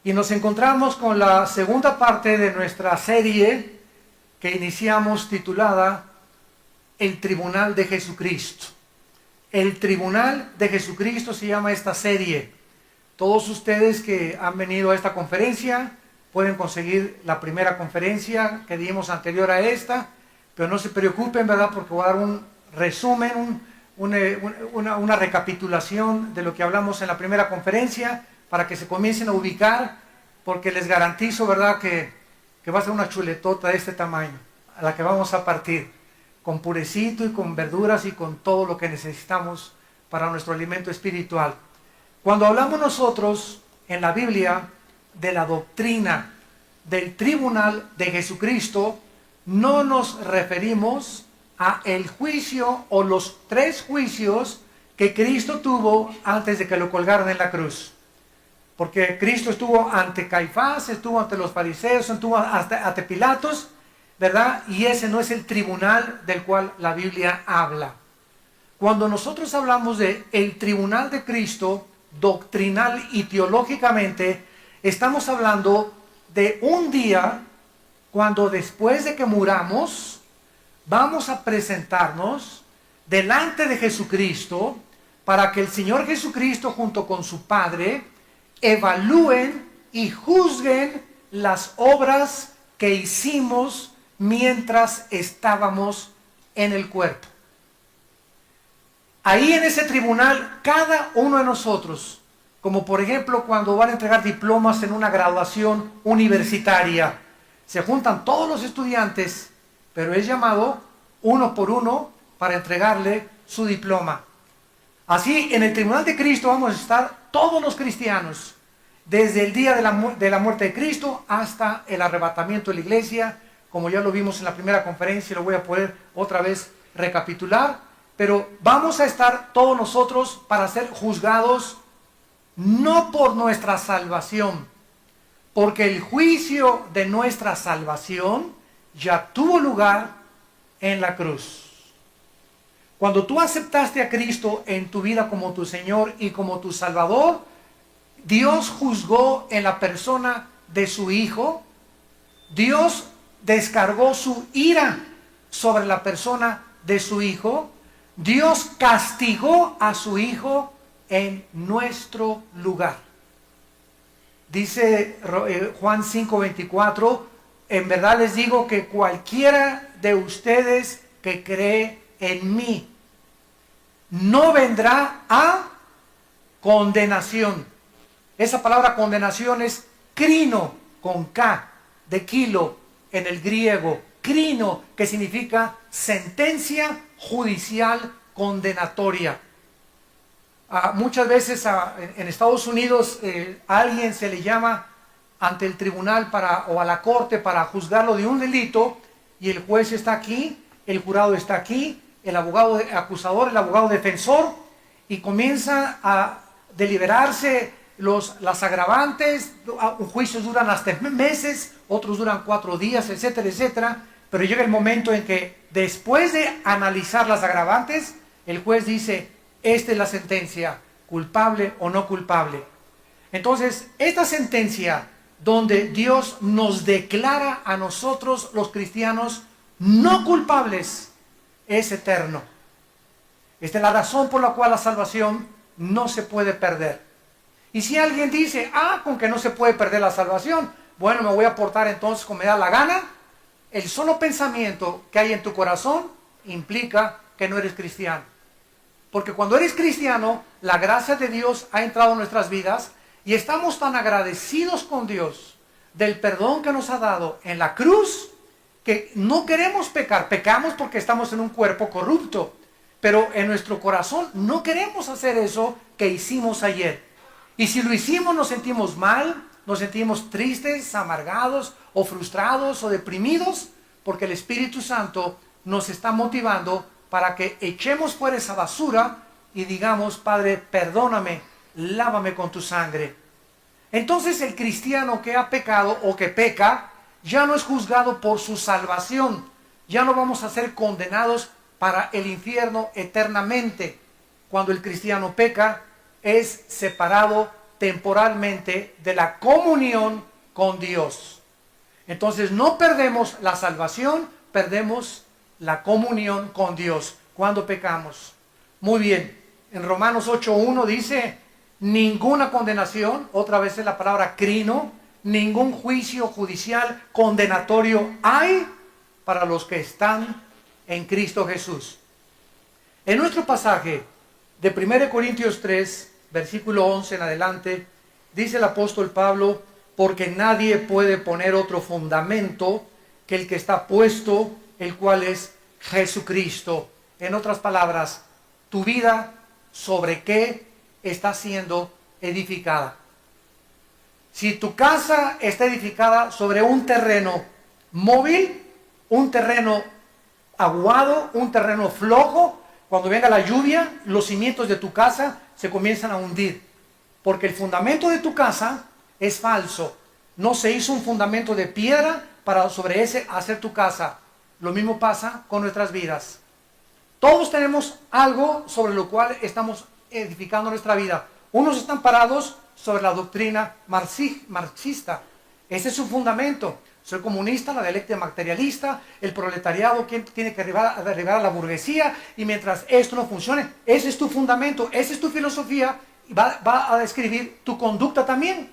Y nos encontramos con la segunda parte de nuestra serie que iniciamos titulada El Tribunal de Jesucristo. El Tribunal de Jesucristo se llama esta serie. Todos ustedes que han venido a esta conferencia pueden conseguir la primera conferencia que dimos anterior a esta, pero no se preocupen, ¿verdad? Porque voy a dar un resumen, una recapitulación de lo que hablamos en la primera conferencia para que se comiencen a ubicar, porque les garantizo, ¿verdad?, que va a ser una chuletota de este tamaño, a la que vamos a partir, con purecito y con verduras y con todo lo que necesitamos para nuestro alimento espiritual. Cuando hablamos nosotros en la Biblia de la doctrina del tribunal de Jesucristo, no nos referimos a el juicio o los 3 juicios que Cristo tuvo antes de que lo colgaran en la cruz. Porque Cristo estuvo ante Caifás, estuvo ante los fariseos, estuvo ante Pilatos, ¿verdad? Y ese no es el tribunal del cual la Biblia habla. Cuando nosotros hablamos de el tribunal de Cristo, doctrinal y teológicamente, estamos hablando de un día cuando después de que muramos, vamos a presentarnos delante de Jesucristo para que el Señor Jesucristo junto con su Padre evalúen y juzguen las obras que hicimos mientras estábamos en el cuerpo. Ahí en ese tribunal, cada uno de nosotros, como por ejemplo cuando van a entregar diplomas en una graduación universitaria, se juntan todos los estudiantes, pero es llamado uno por uno para entregarle su diploma. Así, en el tribunal de Cristo vamos a estar todos los cristianos, desde el día de la muerte de Cristo hasta el arrebatamiento de la iglesia, como ya lo vimos en la primera conferencia, lo voy a poder otra vez recapitular, pero vamos a estar todos nosotros para ser juzgados no por nuestra salvación, porque el juicio de nuestra salvación ya tuvo lugar en la cruz. Cuando tú aceptaste a Cristo en tu vida como tu Señor y como tu Salvador, Dios juzgó en la persona de su Hijo. Dios descargó su ira sobre la persona de su Hijo. Dios castigó a su Hijo en nuestro lugar. Dice Juan 5:24, en verdad les digo que cualquiera de ustedes que cree en mí no vendrá a condenación. Esa palabra condenación es crino, con K, de kilo en el griego. Crino, que significa sentencia judicial condenatoria. Muchas veces en Estados Unidos a alguien se le llama ante el tribunal o a la corte para juzgarlo de un delito, y el juez está aquí, el jurado está aquí, el abogado acusador, el abogado defensor, y comienza a deliberarse las agravantes. Juicios duran hasta meses, otros duran 4 días, etcétera, etcétera. Pero llega el momento en que después de analizar las agravantes, el juez dice, esta es la sentencia, culpable o no culpable. Entonces, esta sentencia donde Dios nos declara a nosotros los cristianos no culpables, es eterno. Esta es la razón por la cual la salvación no se puede perder. Y si alguien dice, con que no se puede perder la salvación, bueno, me voy a portar entonces como me da la gana, el solo pensamiento que hay en tu corazón implica que no eres cristiano. Porque cuando eres cristiano, la gracia de Dios ha entrado en nuestras vidas y estamos tan agradecidos con Dios del perdón que nos ha dado en la cruz, que no queremos pecar. Pecamos porque estamos en un cuerpo corrupto, pero en nuestro corazón no queremos hacer eso que hicimos ayer. Y si lo hicimos, nos sentimos mal, nos sentimos tristes, amargados o frustrados o deprimidos, porque el Espíritu Santo nos está motivando para que echemos fuera esa basura y digamos, Padre, perdóname, lávame con tu sangre. Entonces el cristiano que ha pecado o que peca ya no es juzgado por su salvación, ya no vamos a ser condenados para el infierno eternamente. Cuando el cristiano peca, es separado temporalmente de la comunión con Dios. Entonces no perdemos la salvación, perdemos la comunión con Dios cuando pecamos. Muy bien, en Romanos 8:1 dice, ninguna condenación, otra vez es la palabra crino, ningún juicio judicial condenatorio hay para los que están en Cristo Jesús. En nuestro pasaje de 1 Corintios 3, versículo 11 en adelante, dice el apóstol Pablo, porque nadie puede poner otro fundamento que el que está puesto, el cual es Jesucristo. En otras palabras, tu vida, ¿sobre qué está siendo edificada? Si tu casa está edificada sobre un terreno móvil, un terreno aguado, un terreno flojo, cuando venga la lluvia, los cimientos de tu casa se comienzan a hundir. Porque el fundamento de tu casa es falso. No se hizo un fundamento de piedra para sobre ese hacer tu casa. Lo mismo pasa con nuestras vidas. Todos tenemos algo sobre lo cual estamos edificando nuestra vida. Unos están parados sobre la doctrina marxista. Ese es su fundamento. Soy comunista, la dialéctica materialista, el proletariado que tiene que derribar a la burguesía, y mientras esto no funcione, ese es tu fundamento, esa es tu filosofía, y va a describir tu conducta también.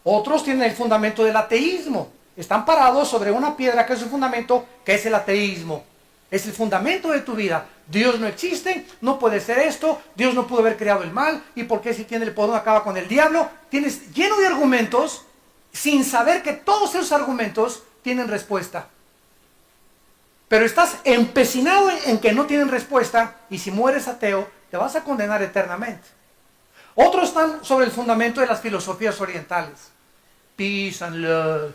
Otros tienen el fundamento del ateísmo. Están parados sobre una piedra que es su fundamento, que es el ateísmo. Es el fundamento de tu vida. Dios no existe, no puede ser esto, Dios no pudo haber creado el mal, y porque si tiene el poder acaba con el diablo. Tienes lleno de argumentos, sin saber que todos esos argumentos tienen respuesta. Pero estás empecinado en que no tienen respuesta, y si mueres ateo, te vas a condenar eternamente. Otros están sobre el fundamento de las filosofías orientales. Peace and love.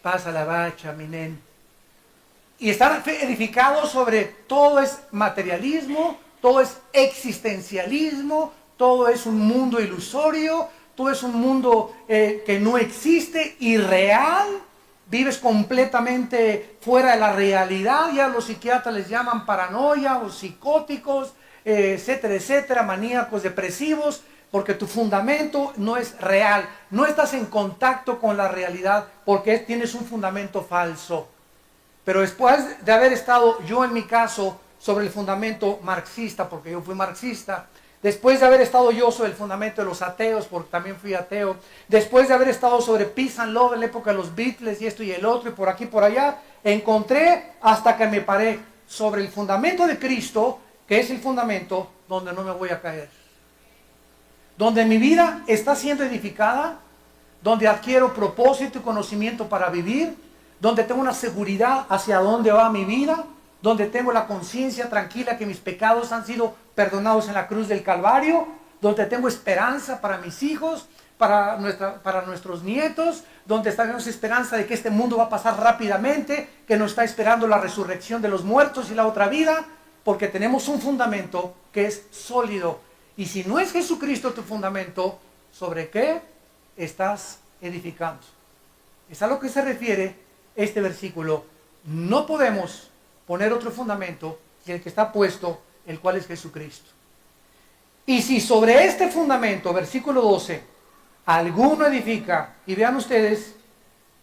Paz a la bacha, mi nen. Y están edificados sobre todo es materialismo, todo es existencialismo, todo es un mundo ilusorio, todo es un mundo que no existe, irreal. Vives completamente fuera de la realidad. Ya los psiquiatras les llaman paranoia o psicóticos, etcétera, etcétera, maníacos depresivos, porque tu fundamento no es real. No estás en contacto con la realidad porque tienes un fundamento falso. Pero después de haber estado yo en mi caso sobre el fundamento marxista, porque yo fui marxista, después de haber estado yo sobre el fundamento de los ateos, porque también fui ateo, después de haber estado sobre Peace and Love en la época de los Beatles y esto y el otro y por aquí y por allá, encontré hasta que me paré sobre el fundamento de Cristo, que es el fundamento donde no me voy a caer. Donde mi vida está siendo edificada, donde adquiero propósito y conocimiento para vivir, donde tengo una seguridad hacia dónde va mi vida, donde tengo la conciencia tranquila que mis pecados han sido perdonados en la cruz del Calvario, donde tengo esperanza para mis hijos, para nuestros nietos, donde tenemos esperanza de que este mundo va a pasar rápidamente, que nos está esperando la resurrección de los muertos y la otra vida, porque tenemos un fundamento que es sólido. Y si no es Jesucristo tu fundamento, ¿sobre qué estás edificando? Es a lo que se refiere este versículo. No podemos poner otro fundamento que el que está puesto, el cual es Jesucristo. Y si sobre este fundamento, versículo 12, alguno edifica, y vean ustedes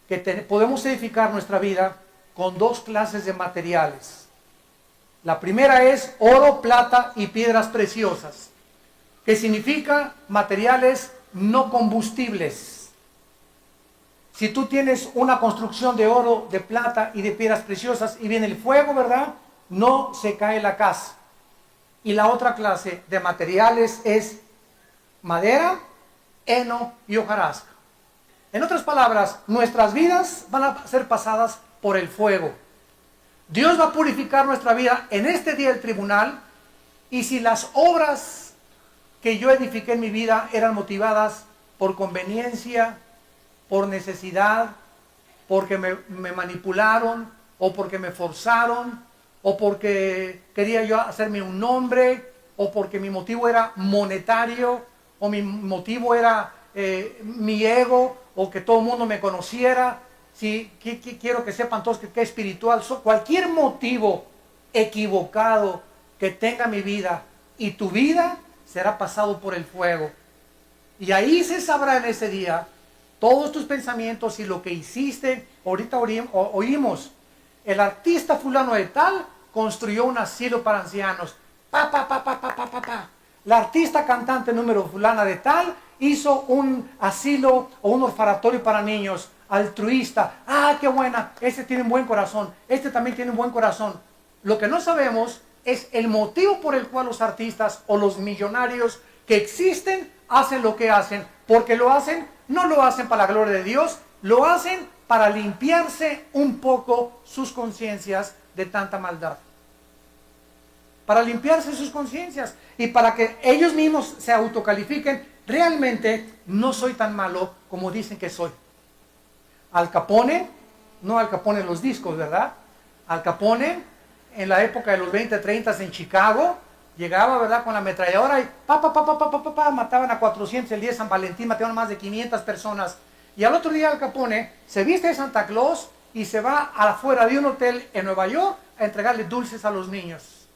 que podemos edificar nuestra vida con dos clases de materiales. La primera es oro, plata y piedras preciosas, que significa materiales no combustibles. Si tú tienes una construcción de oro, de plata y de piedras preciosas y viene el fuego, ¿verdad? No se cae la casa. Y la otra clase de materiales es madera, heno y hojarasca. En otras palabras, nuestras vidas van a ser pasadas por el fuego. Dios va a purificar nuestra vida en este día del tribunal, y si las obras que yo edifiqué en mi vida eran motivadas por conveniencia, por necesidad, porque me manipularon, o porque me forzaron, o porque quería yo hacerme un nombre, o porque mi motivo era monetario, o mi motivo era mi ego, o que todo el mundo me conociera. Sí, quiero que sepan todos que espiritual soy. Cualquier motivo equivocado que tenga mi vida y tu vida será pasado por el fuego. Y ahí se sabrá en ese día todos tus pensamientos y lo que hiciste. Ahorita oímos, el artista fulano de tal construyó un asilo para ancianos. La artista cantante número fulana de tal hizo un asilo o un orfanatorio para niños, altruista. Ah, qué buena, este tiene un buen corazón, este también tiene un buen corazón. Lo que no sabemos es el motivo por el cual los artistas o los millonarios que existen hacen lo que hacen. Porque lo hacen, no lo hacen para la gloria de Dios, lo hacen para limpiarse un poco sus conciencias de tanta maldad. Para limpiarse sus conciencias y para que ellos mismos se autocalifiquen. Realmente no soy tan malo como dicen que soy. Al Capone, no Al Capone los discos, ¿verdad? Al Capone, en la época de los 20, 30 en Chicago, llegaba, ¿verdad?, con la ametralladora y mataban a 400 el día de San Valentín, mataban a más de 500 personas. Y al otro día Al Capone se viste de Santa Claus y se va afuera de un hotel en Nueva York a entregarle dulces a los niños.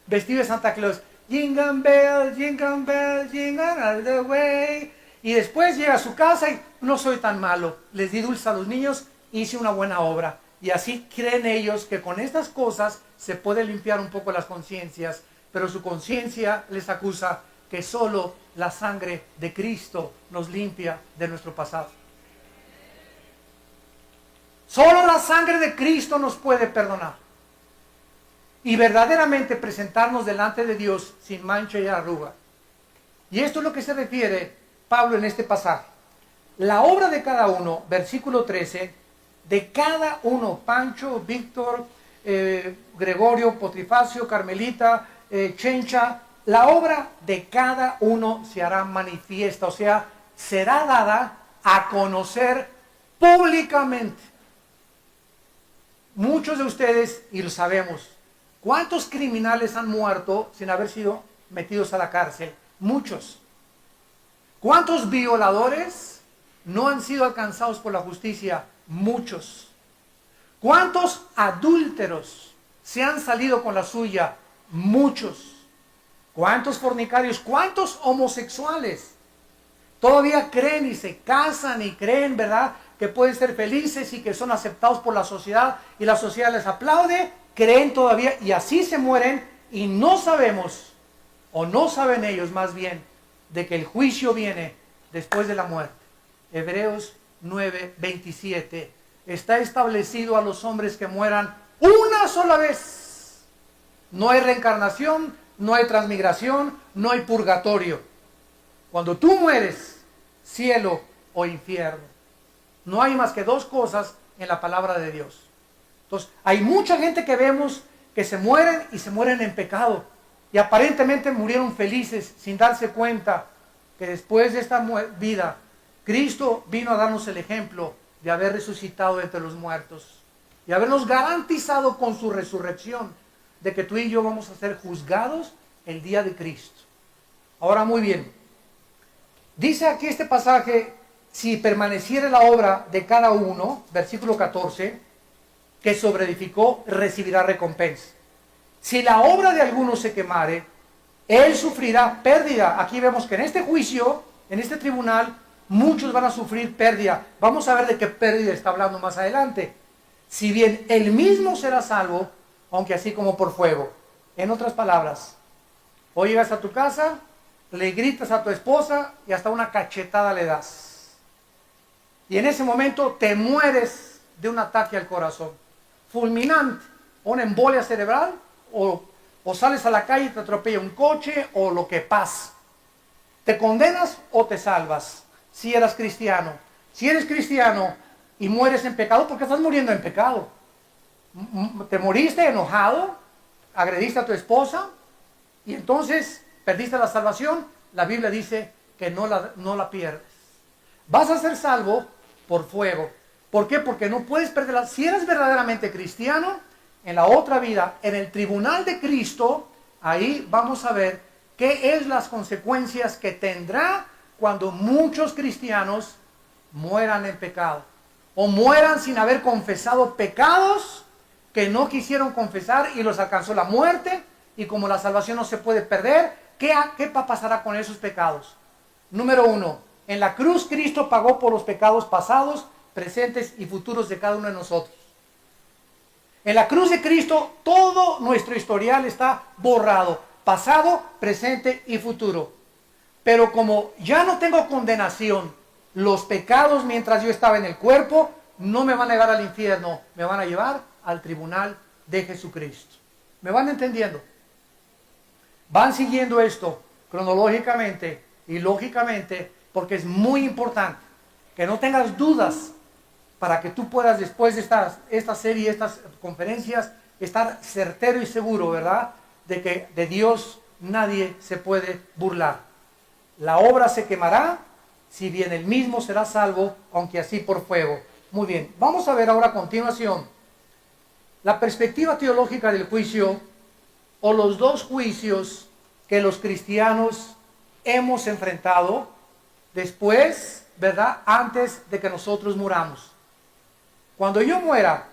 Vestido de Santa Claus. Jingle bell, jingle all the way. Y después llega a su casa y no soy tan malo. Les di dulces a los niños, hice una buena obra. Y así creen ellos que con estas cosas se puede limpiar un poco las conciencias. Pero su conciencia les acusa que solo la sangre de Cristo nos limpia de nuestro pasado. Solo la sangre de Cristo nos puede perdonar. Y verdaderamente presentarnos delante de Dios sin mancha y arruga. Y esto es lo que se refiere Pablo en este pasaje. La obra de cada uno, versículo 13, de cada uno, Pancho, Víctor, Gregorio, Potrifacio, Carmelita, Chencha, la obra de cada uno se hará manifiesta, o sea, será dada a conocer públicamente. Muchos de ustedes, y lo sabemos, ¿cuántos criminales han muerto sin haber sido metidos a la cárcel? Muchos. ¿Cuántos violadores no han sido alcanzados por la justicia? Muchos. ¿Cuántos adúlteros se han salido con la suya? Muchos. ¿Cuántos fornicarios? ¿Cuántos homosexuales todavía creen y se casan y creen, ¿verdad?, que pueden ser felices y que son aceptados por la sociedad y la sociedad les aplaude? Creen todavía y así se mueren y no sabemos, o no saben ellos más bien, de que el juicio viene después de la muerte. Hebreos 9:27. Está establecido a los hombres que mueran una sola vez. No hay reencarnación, no hay transmigración, no hay purgatorio. Cuando tú mueres, cielo o infierno. No hay más que dos cosas en la palabra de Dios. Entonces, hay mucha gente que vemos que se mueren y se mueren en pecado. Y aparentemente murieron felices sin darse cuenta que después de esta vida, Cristo vino a darnos el ejemplo de haber resucitado entre los muertos. Y habernos garantizado con su resurrección de que tú y yo vamos a ser juzgados el día de Cristo. Ahora muy bien, dice aquí este pasaje, si permaneciera la obra de cada uno, versículo 14, que sobreedificó, recibirá recompensa. Si la obra de alguno se quemare, él sufrirá pérdida. Aquí vemos que en este juicio, en este tribunal, muchos van a sufrir pérdida. Vamos a ver de qué pérdida está hablando más adelante. Si bien él mismo será salvo, aunque así como por fuego. En otras palabras, hoy llegas a tu casa, le gritas a tu esposa y hasta una cachetada le das. Y en ese momento te mueres de un ataque al corazón fulminante, una embolia cerebral, o sales a la calle y te atropella un coche, o lo que pasa. ¿Te condenas o te salvas? Si eras cristiano. Si eres cristiano y mueres en pecado, porque estás muriendo en pecado. Te moriste enojado, agrediste a tu esposa, y entonces perdiste la salvación. La Biblia dice que no la pierdes. Vas a ser salvo por fuego. ¿Por qué? Porque no puedes perderla. Si eres verdaderamente cristiano, en la otra vida, en el tribunal de Cristo, ahí vamos a ver qué es las consecuencias que tendrá cuando muchos cristianos mueran en pecado. O mueran sin haber confesado pecados que no quisieron confesar y los alcanzó la muerte. Y como la salvación no se puede perder, ¿qué pasará con esos pecados? Número 1, en la cruz Cristo pagó por los pecados pasados, presentes y futuros de cada uno de nosotros. En la cruz de Cristo todo nuestro historial está borrado, pasado, presente y futuro. Pero como ya no tengo condenación, los pecados mientras yo estaba en el cuerpo no me van a llevar al infierno, me van a llevar al tribunal de Jesucristo. ¿Me van entendiendo? Van siguiendo esto cronológicamente y lógicamente, porque es muy importante que no tengas dudas para que tú puedas, después de esta serie, estas conferencias, estar certero y seguro, ¿verdad? De que de Dios nadie se puede burlar. La obra se quemará, si bien él mismo será salvo, aunque así por fuego. Muy bien, vamos a ver ahora a continuación la perspectiva teológica del juicio, o los dos juicios que los cristianos hemos enfrentado después, ¿verdad? Antes de que nosotros muramos. Cuando yo muera,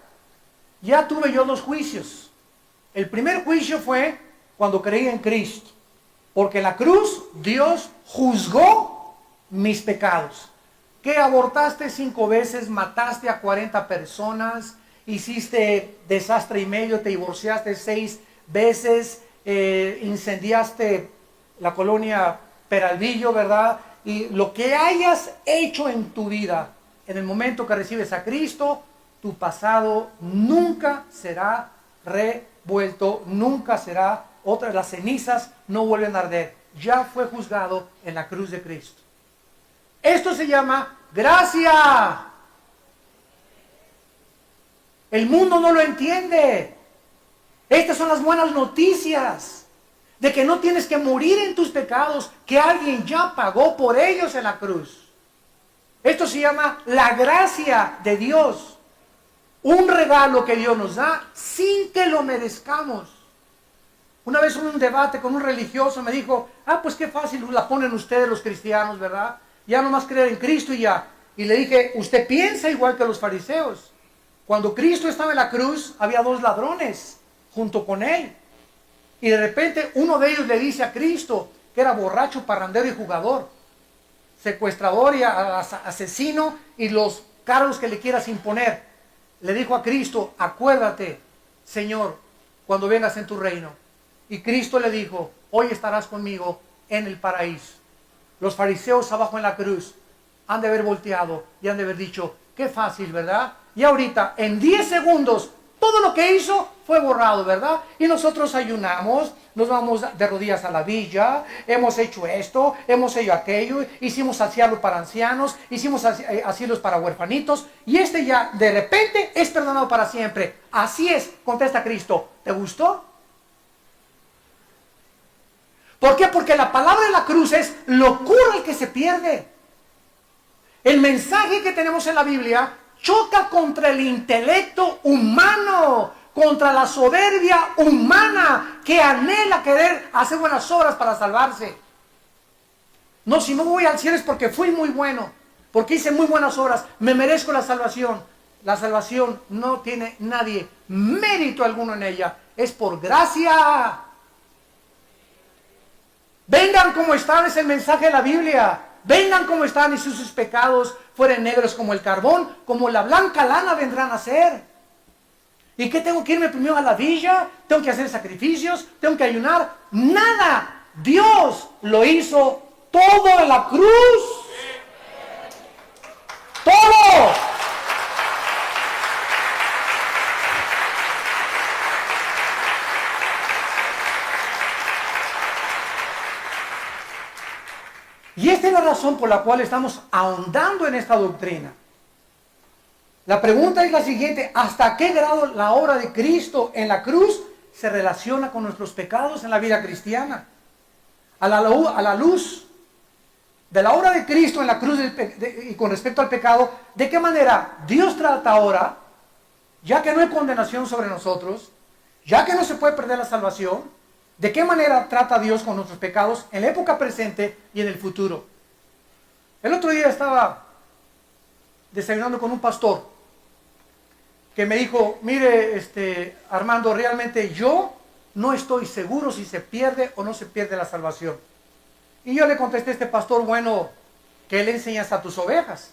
ya tuve yo dos juicios. El primer juicio fue cuando creí en Cristo, porque en la cruz Dios juzgó mis pecados. Que abortaste 5 veces, mataste a 40 personas, hiciste desastre y medio, te divorciaste 6 veces, incendiaste la colonia Peralvillo, ¿verdad? Y lo que hayas hecho en tu vida, en el momento que recibes a Cristo, tu pasado nunca será revuelto, nunca será otra, las cenizas no vuelven a arder. Ya fue juzgado en la cruz de Cristo. Esto se llama gracia. El mundo no lo entiende. Estas son las buenas noticias de que no tienes que morir en tus pecados, que alguien ya pagó por ellos en la cruz. Esto se llama la gracia de Dios. Un regalo que Dios nos da sin que lo merezcamos. Una vez en un debate con un religioso me dijo, pues qué fácil la ponen ustedes los cristianos, ¿verdad? Ya nomás creer en Cristo y ya. Y le dije, usted piensa igual que los fariseos. Cuando Cristo estaba en la cruz, había 2 ladrones junto con él. Y de repente uno de ellos le dice a Cristo, que era borracho, parrandero y jugador, secuestrador y asesino, y los cargos que le quieras imponer. Le dijo a Cristo, acuérdate, Señor, cuando vengas en tu reino. Y Cristo le dijo, hoy estarás conmigo en el paraíso. Los fariseos abajo en la cruz han de haber volteado y han de haber dicho, qué fácil, ¿verdad? Y ahorita, en 10 segundos, todo lo que hizo fue borrado, ¿verdad? Y nosotros ayunamos, nos vamos de rodillas a la villa, hemos hecho esto, hemos hecho aquello, hicimos asilo para ancianos, hicimos asilos para huerfanitos, y ya de repente es perdonado para siempre. Así es, contesta Cristo. ¿Te gustó? ¿Por qué? Porque la palabra de la cruz es locura el que se pierde. El mensaje que tenemos en la Biblia choca contra el intelecto humano, contra la soberbia humana que anhela querer hacer buenas obras para salvarse. No, si no voy al cielo es porque fui muy bueno, porque hice muy buenas obras, me merezco la salvación. La salvación no tiene nadie mérito alguno en ella, es por gracia. Vengan como están, es el mensaje de la Biblia. Vengan como están y sus pecados fueren negros como el carbón, como la blanca lana vendrán a ser. ¿Y qué tengo que irme primero a la villa? ¿Tengo que hacer sacrificios? ¿Tengo que ayunar? Nada. Dios lo hizo todo en la cruz. Todo. Y esta es la razón por la cual estamos ahondando en esta doctrina. La pregunta es la siguiente: ¿hasta qué grado la obra de Cristo en la cruz se relaciona con nuestros pecados en la vida cristiana? A la luz de la obra de Cristo en la cruz y con respecto al pecado, ¿de qué manera Dios trata ahora, ya que no hay condenación sobre nosotros, ya que no se puede perder la salvación? ¿De qué manera trata Dios con nuestros pecados en la época presente y en el futuro? El otro día estaba desayunando con un pastor que me dijo, mire, Armando, realmente yo no estoy seguro si se pierde o no se pierde la salvación. Y yo le contesté a este pastor, bueno, ¿qué le enseñas a tus ovejas?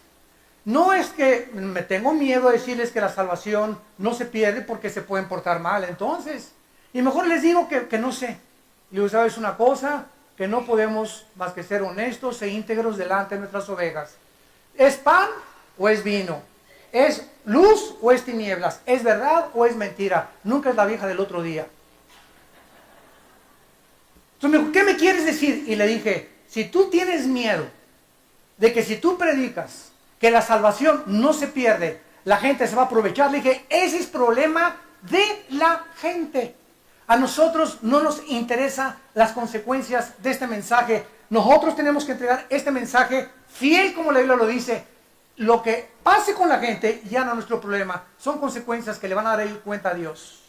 No es que me tengo miedo de decirles que la salvación no se pierde porque se pueden portar mal, entonces. Y mejor les digo que no sé. Y digo, ¿sabes una cosa? Que no podemos más que ser honestos e íntegros delante de nuestras ovejas. ¿Es pan o es vino? ¿Es luz o es tinieblas? ¿Es verdad o es mentira? Nunca es la vieja del otro día. Entonces me dijo, ¿qué me quieres decir? Y le dije, si tú tienes miedo de que si tú predicas que la salvación no se pierde, la gente se va a aprovechar, le dije, ese es problema de la gente. A nosotros no nos interesan las consecuencias de este mensaje. Nosotros tenemos que entregar este mensaje fiel como la Biblia lo dice. Lo que pase con la gente ya no es nuestro problema. Son consecuencias que le van a dar cuenta a Dios.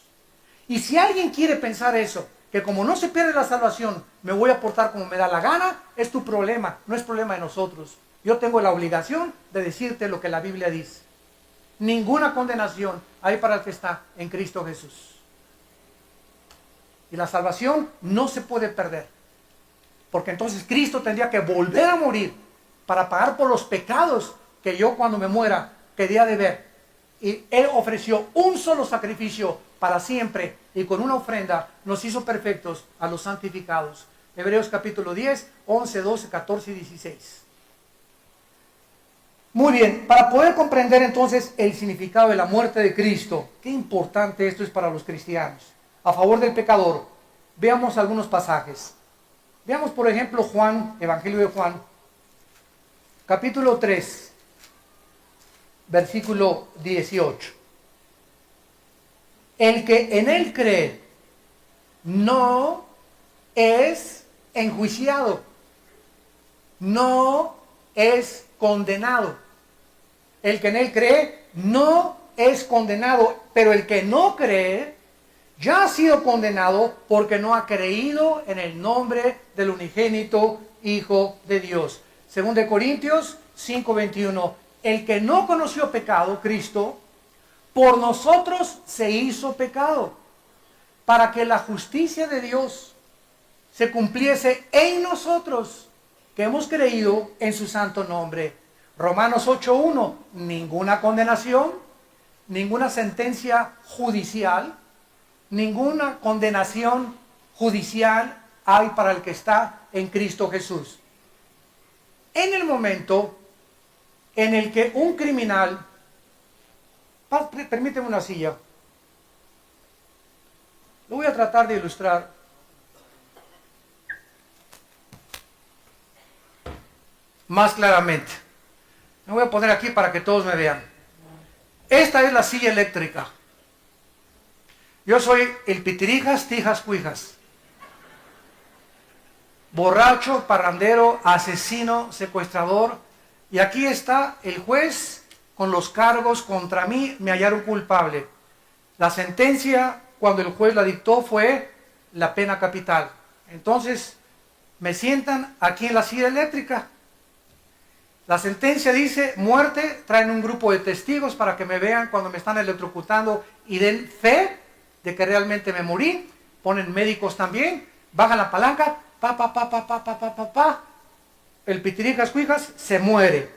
Y si alguien quiere pensar eso, que como no se pierde la salvación, me voy a portar como me da la gana, es tu problema, no es problema de nosotros. Yo tengo la obligación de decirte lo que la Biblia dice. Ninguna condenación hay para el que está en Cristo Jesús. Y la salvación no se puede perder. Porque entonces Cristo tendría que volver a morir para pagar por los pecados que yo cuando me muera quería de ver. Y Él ofreció un solo sacrificio para siempre y con una ofrenda nos hizo perfectos a los santificados. Hebreos capítulo 10, 11, 12, 14 y 16. Muy bien, para poder comprender entonces el significado de la muerte de Cristo, qué importante esto es para los cristianos, a favor del pecador, veamos algunos pasajes. Veamos por ejemplo Juan, Evangelio de Juan, capítulo 3, versículo 18. El que en él cree no es enjuiciado, no es condenado. El que en él cree no es condenado, pero el que no cree ya ha sido condenado porque no ha creído en el nombre del unigénito Hijo de Dios. Según de Corintios 5:21, el que no conoció pecado, Cristo, por nosotros se hizo pecado, para que la justicia de Dios se cumpliese en nosotros, que hemos creído en su santo nombre. Romanos 8:1, ninguna condenación, ninguna sentencia judicial, ninguna condenación judicial hay para el que está en Cristo Jesús. En el momento en el que un criminal, permíteme una silla, lo voy a tratar de ilustrar. Más claramente. Me voy a poner aquí para que todos me vean. Esta es la silla eléctrica. Yo soy el pitirijas, tijas, cuijas. Borracho, parrandero, asesino, secuestrador. Y aquí está el juez con los cargos contra mí, me hallaron culpable. La sentencia, cuando el juez la dictó, fue la pena capital. Entonces, me sientan aquí en la silla eléctrica. La sentencia dice muerte, traen un grupo de testigos para que me vean cuando me están electrocutando y den fe de que realmente me morí. Ponen médicos también, bajan la palanca, el pitirijas cuijas se muere.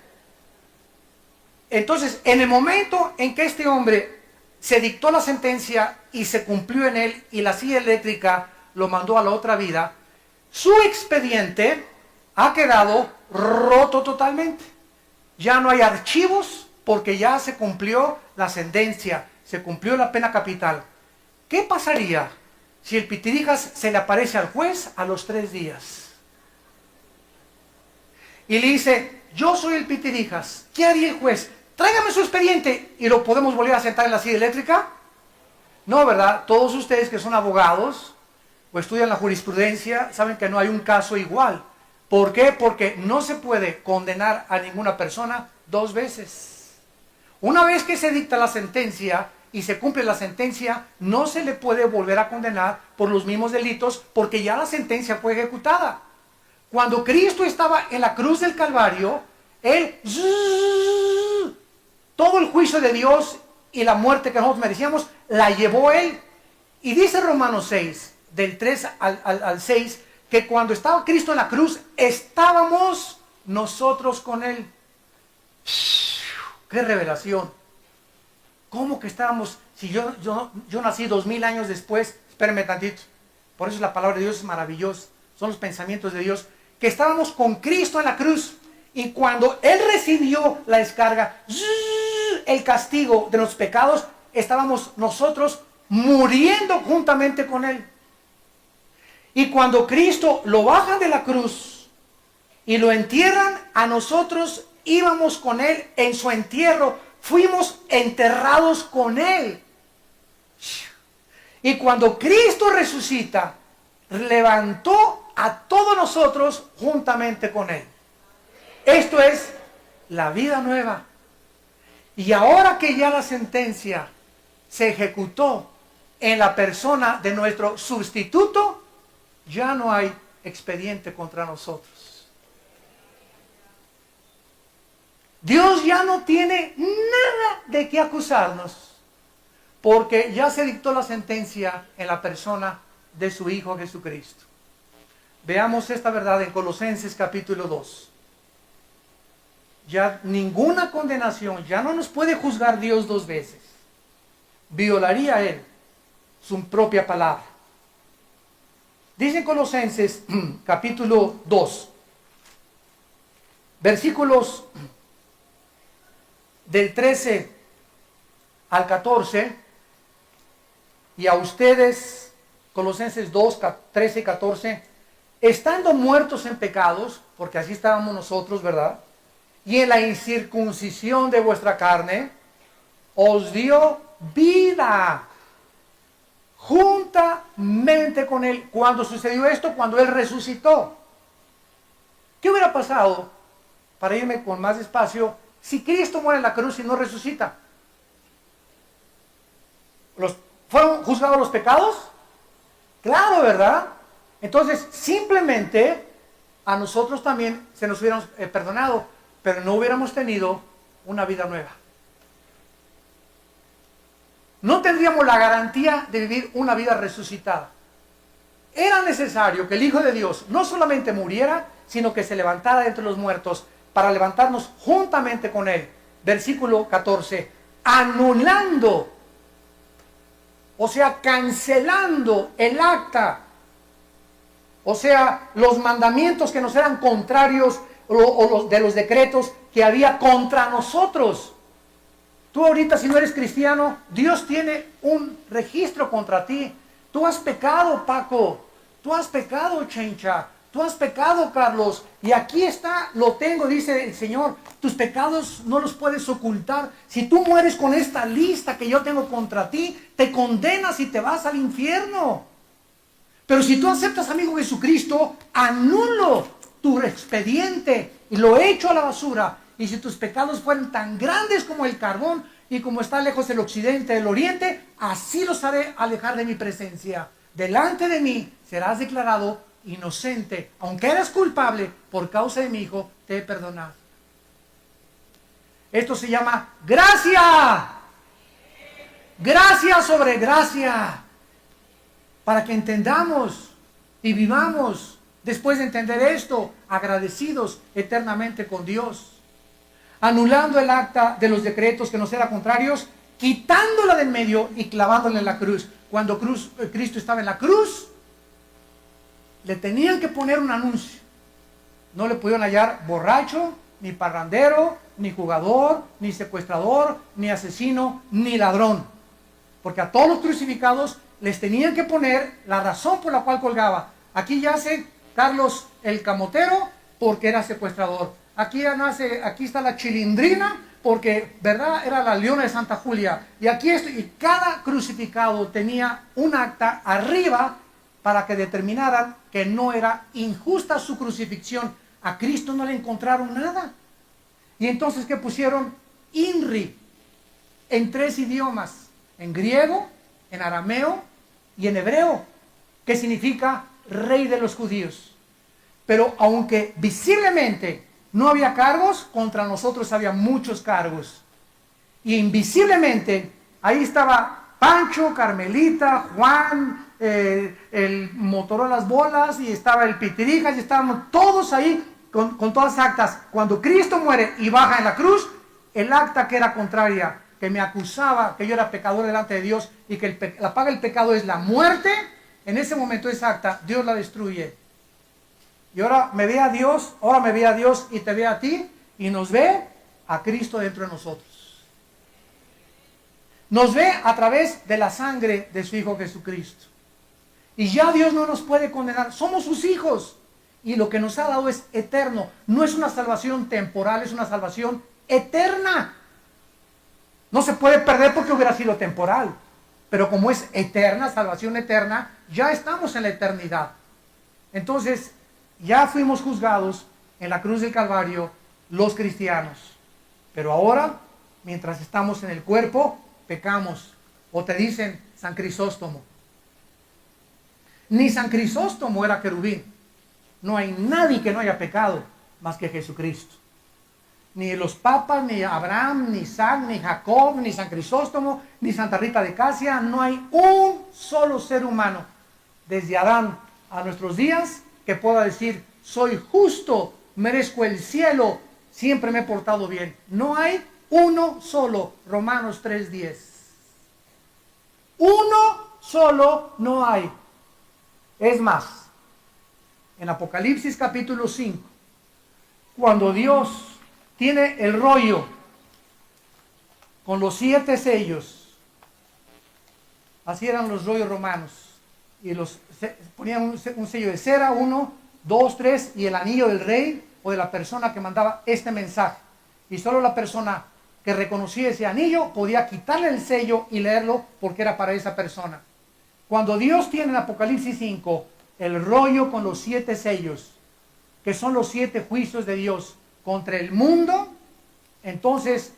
Entonces, en el momento en que este hombre se dictó la sentencia y se cumplió en él y la silla eléctrica lo mandó a la otra vida, su expediente ha quedado roto totalmente. Ya no hay archivos porque ya se cumplió la sentencia, se cumplió la pena capital. ¿Qué pasaría si el pitirijas se le aparece al juez a los 3 días? Y le dice, yo soy el pitirijas. ¿Qué haría el juez? Tráigame su expediente y lo podemos volver a sentar en la silla eléctrica. No, ¿verdad? Todos ustedes que son abogados o estudian la jurisprudencia saben que no hay un caso igual. ¿Por qué? Porque no se puede condenar a ninguna persona 2 veces. Una vez que se dicta la sentencia y se cumple la sentencia, no se le puede volver a condenar por los mismos delitos porque ya la sentencia fue ejecutada. Cuando Cristo estaba en la cruz del Calvario, Él, todo el juicio de Dios y la muerte que nosotros merecíamos, la llevó Él. Y dice Romanos 6, del 3 al 6, que cuando estaba Cristo en la cruz, estábamos nosotros con Él. ¡Qué revelación! ¿Cómo que estábamos? Si yo nací 2000 años después, espérenme tantito. Por eso la palabra de Dios es maravillosa. Son los pensamientos de Dios. Que estábamos con Cristo en la cruz. Y cuando Él recibió la descarga, el castigo de los pecados, estábamos nosotros muriendo juntamente con Él. Y cuando Cristo lo bajan de la cruz y lo entierran, a nosotros íbamos con Él en su entierro. Fuimos enterrados con Él. Y cuando Cristo resucita, levantó a todos nosotros juntamente con Él. Esto es la vida nueva. Y ahora que ya la sentencia se ejecutó en la persona de nuestro sustituto, ya no hay expediente contra nosotros. Dios ya no tiene nada de qué acusarnos, porque ya se dictó la sentencia en la persona de su Hijo Jesucristo. Veamos esta verdad en Colosenses capítulo 2. Ya ninguna condenación, ya no nos puede juzgar Dios dos veces. Violaría Él su propia palabra. Dice en Colosenses capítulo 2, versículos del 13 al 14, y a ustedes, Colosenses 2, 13 y 14, estando muertos en pecados, porque así estábamos nosotros, ¿verdad? Y en la incircuncisión de vuestra carne, os dio vida juntamente con Él. ¿Cuándo sucedió esto? Cuando Él resucitó. ¿Qué hubiera pasado, para irme con más despacio, si Cristo muere en la cruz y no resucita? ¿Fueron juzgados los pecados? Claro, ¿verdad? Entonces, simplemente a nosotros también se nos hubieran perdonado, pero no hubiéramos tenido una vida nueva. No tendríamos la garantía de vivir una vida resucitada. Era necesario que el Hijo de Dios no solamente muriera, sino que se levantara de entre los muertos para levantarnos juntamente con Él. Versículo 14. Anulando, o sea, cancelando el acta, o sea, los mandamientos que nos eran contrarios o de los decretos que había contra nosotros. Tú ahorita, si no eres cristiano, Dios tiene un registro contra ti. Tú has pecado, Paco. Tú has pecado, Chencha. Tú has pecado, Carlos. Y aquí está, lo tengo, dice el Señor. Tus pecados no los puedes ocultar. Si tú mueres con esta lista que yo tengo contra ti, te condenas y te vas al infierno. Pero si tú aceptas, amigo Jesucristo, anulo tu expediente y lo echo a la basura. Y si tus pecados fueran tan grandes como el carbón y como está lejos el occidente del oriente, así los haré alejar de mi presencia. Delante de mí serás declarado inocente. Aunque eres culpable, por causa de mi Hijo, te he perdonado. Esto se llama gracia. Gracia sobre gracia. Para que entendamos y vivamos, después de entender esto, agradecidos eternamente con Dios. Anulando el acta de los decretos que nos eran contrarios, quitándola del medio y clavándola en la cruz. Cuando Cristo estaba en la cruz, le tenían que poner un anuncio. No le pudieron hallar borracho, ni parrandero, ni jugador, ni secuestrador, ni asesino, ni ladrón. Porque a todos los crucificados les tenían que poner la razón por la cual colgaba. Aquí yace Carlos el Camotero porque era secuestrador. Aquí está la Chilindrina porque, ¿verdad?, era la Leona de Santa Julia. Y aquí y cada crucificado tenía un acta arriba para que determinaran que no era injusta su crucifixión. A Cristo no le encontraron nada. Y entonces, ¿qué pusieron? INRI, en 3 idiomas, en griego, en arameo y en hebreo, que significa Rey de los Judíos. Pero aunque visiblemente no había cargos, contra nosotros había muchos cargos. Y invisiblemente, ahí estaba Pancho, Carmelita, Juan, el motor a las bolas, y estaba el pitirijas, y estábamos todos ahí con todas las actas. Cuando Cristo muere y baja en la cruz, el acta que era contraria, que me acusaba que yo era pecador delante de Dios y que la paga del pecado es la muerte, en ese momento esa acta, Dios la destruye. Y ahora me ve a Dios, y te ve a ti, y nos ve a Cristo dentro de nosotros. Nos ve a través de la sangre de su Hijo Jesucristo. Y ya Dios no nos puede condenar, somos sus hijos. Y lo que nos ha dado es eterno. No es una salvación temporal, es una salvación eterna. No se puede perder porque hubiera sido temporal. Pero como es eterna, salvación eterna, ya estamos en la eternidad. Entonces, ya fuimos juzgados en la cruz del Calvario los cristianos. Pero ahora, mientras estamos en el cuerpo, pecamos. O te dicen San Crisóstomo. Ni San Crisóstomo era querubín. No hay nadie que no haya pecado más que Jesucristo. Ni los papas, ni Abraham, ni Isaac, ni Jacob, ni San Crisóstomo, ni Santa Rita de Casia. No hay un solo ser humano, desde Adán a nuestros días, que pueda decir, soy justo, merezco el cielo, siempre me he portado bien. No hay uno solo. Romanos 3:10. Uno solo no hay. Es más, en Apocalipsis capítulo 5, cuando Dios tiene el rollo con los 7 sellos, así eran los rollos romanos, y ponían un sello de cera, 1, 2, 3, y el anillo del rey o de la persona que mandaba este mensaje. Y solo la persona que reconocía ese anillo podía quitarle el sello y leerlo, porque era para esa persona. Cuando Dios tiene en Apocalipsis 5 el rollo con los 7 sellos, que son los 7 juicios de Dios contra el mundo, entonces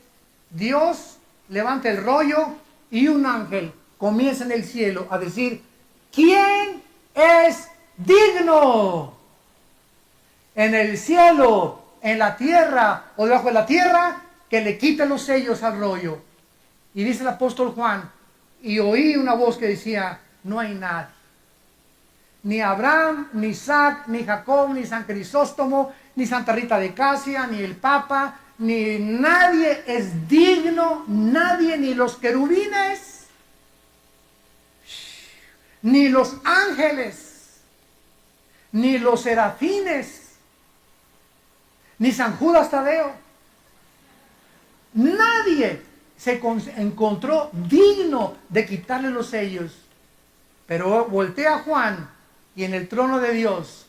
Dios levanta el rollo y un ángel comienza en el cielo a decir, ¿quién es digno? En el cielo, en la tierra o debajo de la tierra, que le quite los sellos al rollo. Y dice el apóstol Juan, y oí una voz que decía, no hay nadie. Ni Abraham, ni Isaac, ni Jacob, ni San Crisóstomo, ni Santa Rita de Casia, ni el Papa, ni nadie es digno, nadie, ni los querubines, ni los ángeles, ni los serafines, ni San Judas Tadeo. Nadie se encontró digno de quitarle los sellos. Pero voltea Juan y en el trono de Dios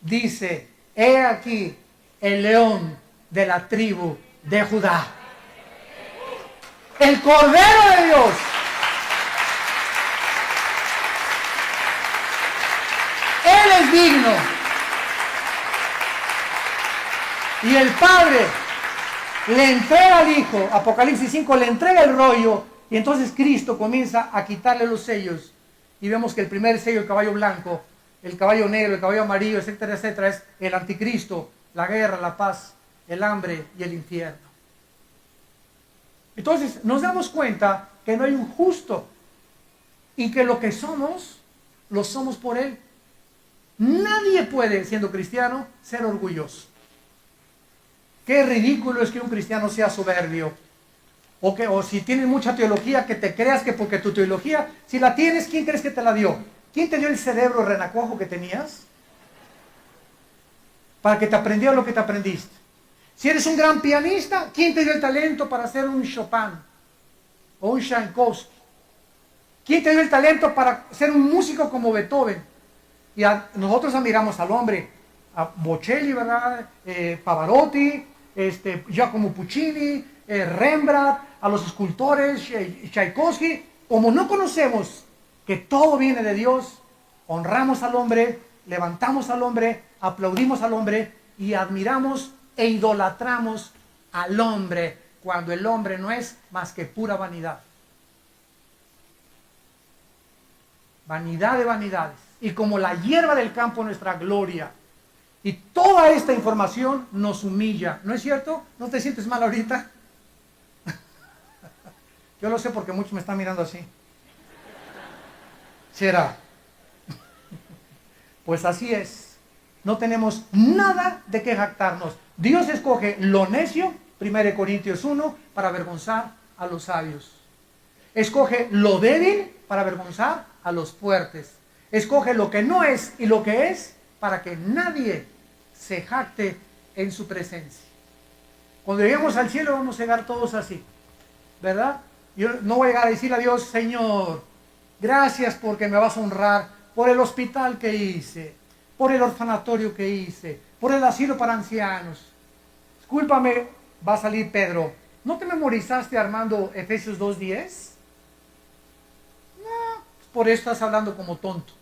dice, he aquí el león de la tribu de Judá. El Cordero de Dios. Él es digno. Y el Padre le entrega al Hijo, Apocalipsis 5, le entrega el rollo, y entonces Cristo comienza a quitarle los sellos. Y vemos que el primer sello, el caballo blanco, el caballo negro, el caballo amarillo, etcétera, etcétera, es el anticristo, la guerra, la paz, el hambre y el infierno. Entonces nos damos cuenta que no hay un justo y que lo que somos, lo somos por Él. Nadie puede, siendo cristiano, ser orgulloso. Qué ridículo es que un cristiano sea soberbio. O si tienes mucha teología, que te creas que porque tu teología, si la tienes, ¿quién crees que te la dio? ¿Quién te dio el cerebro renacuajo que tenías? Para que te aprendieras lo que te aprendiste. Si eres un gran pianista, ¿quién te dio el talento para hacer un Chopin? O un Tchaikovsky. ¿Quién te dio el talento para ser un músico como Beethoven? Y nosotros admiramos al hombre, a Bocelli, ¿verdad? Pavarotti, Giacomo Puccini, Rembrandt, a los escultores, Tchaikovsky. Como no conocemos que todo viene de Dios, honramos al hombre, levantamos al hombre, aplaudimos al hombre y admiramos e idolatramos al hombre, cuando el hombre no es más que pura vanidad. Vanidad de vanidades. Y como la hierba del campo nuestra gloria. Y toda esta información nos humilla. ¿No es cierto? ¿No te sientes mal ahorita? Yo lo sé porque muchos me están mirando así. ¿Será? Pues así es. No tenemos nada de qué jactarnos. Dios escoge lo necio, 1 Corintios 1, para avergonzar a los sabios. Escoge lo débil para avergonzar a los fuertes. Escoge lo que no es y lo que es para que nadie se jacte en su presencia. Cuando lleguemos al cielo vamos a llegar todos así, ¿verdad? Yo no voy a llegar a decirle a Dios, Señor, gracias porque me vas a honrar por el hospital que hice, por el orfanatorio que hice, por el asilo para ancianos. Discúlpame, va a salir Pedro. ¿No te memorizaste, Armando, Efesios 2:10? No, por eso estás hablando como tonto.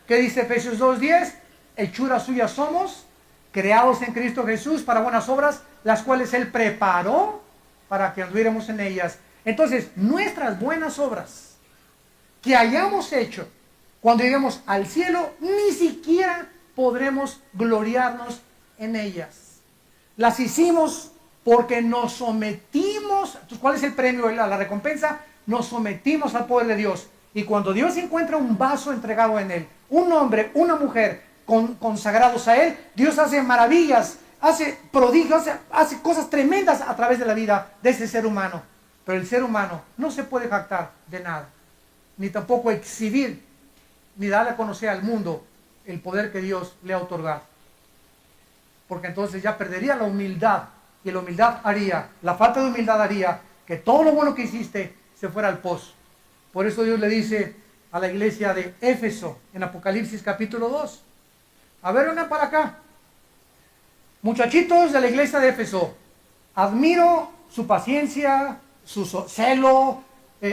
¿Qué dice Efesios 2:10? Hechura suya somos, creados en Cristo Jesús para buenas obras, las cuales Él preparó para que anduviéramos en ellas. Entonces, nuestras buenas obras que hayamos hecho, cuando lleguemos al cielo, ni siquiera podremos gloriarnos en ellas. Las hicimos porque nos sometimos. Entonces, ¿cuál es el premio, la recompensa? Nos sometimos al poder de Dios. Y cuando Dios encuentra un vaso entregado en él, un hombre, una mujer consagrados a él, Dios hace maravillas, hace prodigios, hace cosas tremendas a través de la vida de ese ser humano. Pero el ser humano no se puede jactar de nada, ni tampoco exhibir, ni darle a conocer al mundo el poder que Dios le ha otorgado. Porque entonces ya perdería la humildad, y la humildad haría, la falta de humildad haría que todo lo bueno que hiciste se fuera al pozo. Por eso Dios le dice a la iglesia de Éfeso en Apocalipsis capítulo 2. A ver, vengan para acá. Muchachitos de la iglesia de Éfeso, admiro su paciencia, su celo.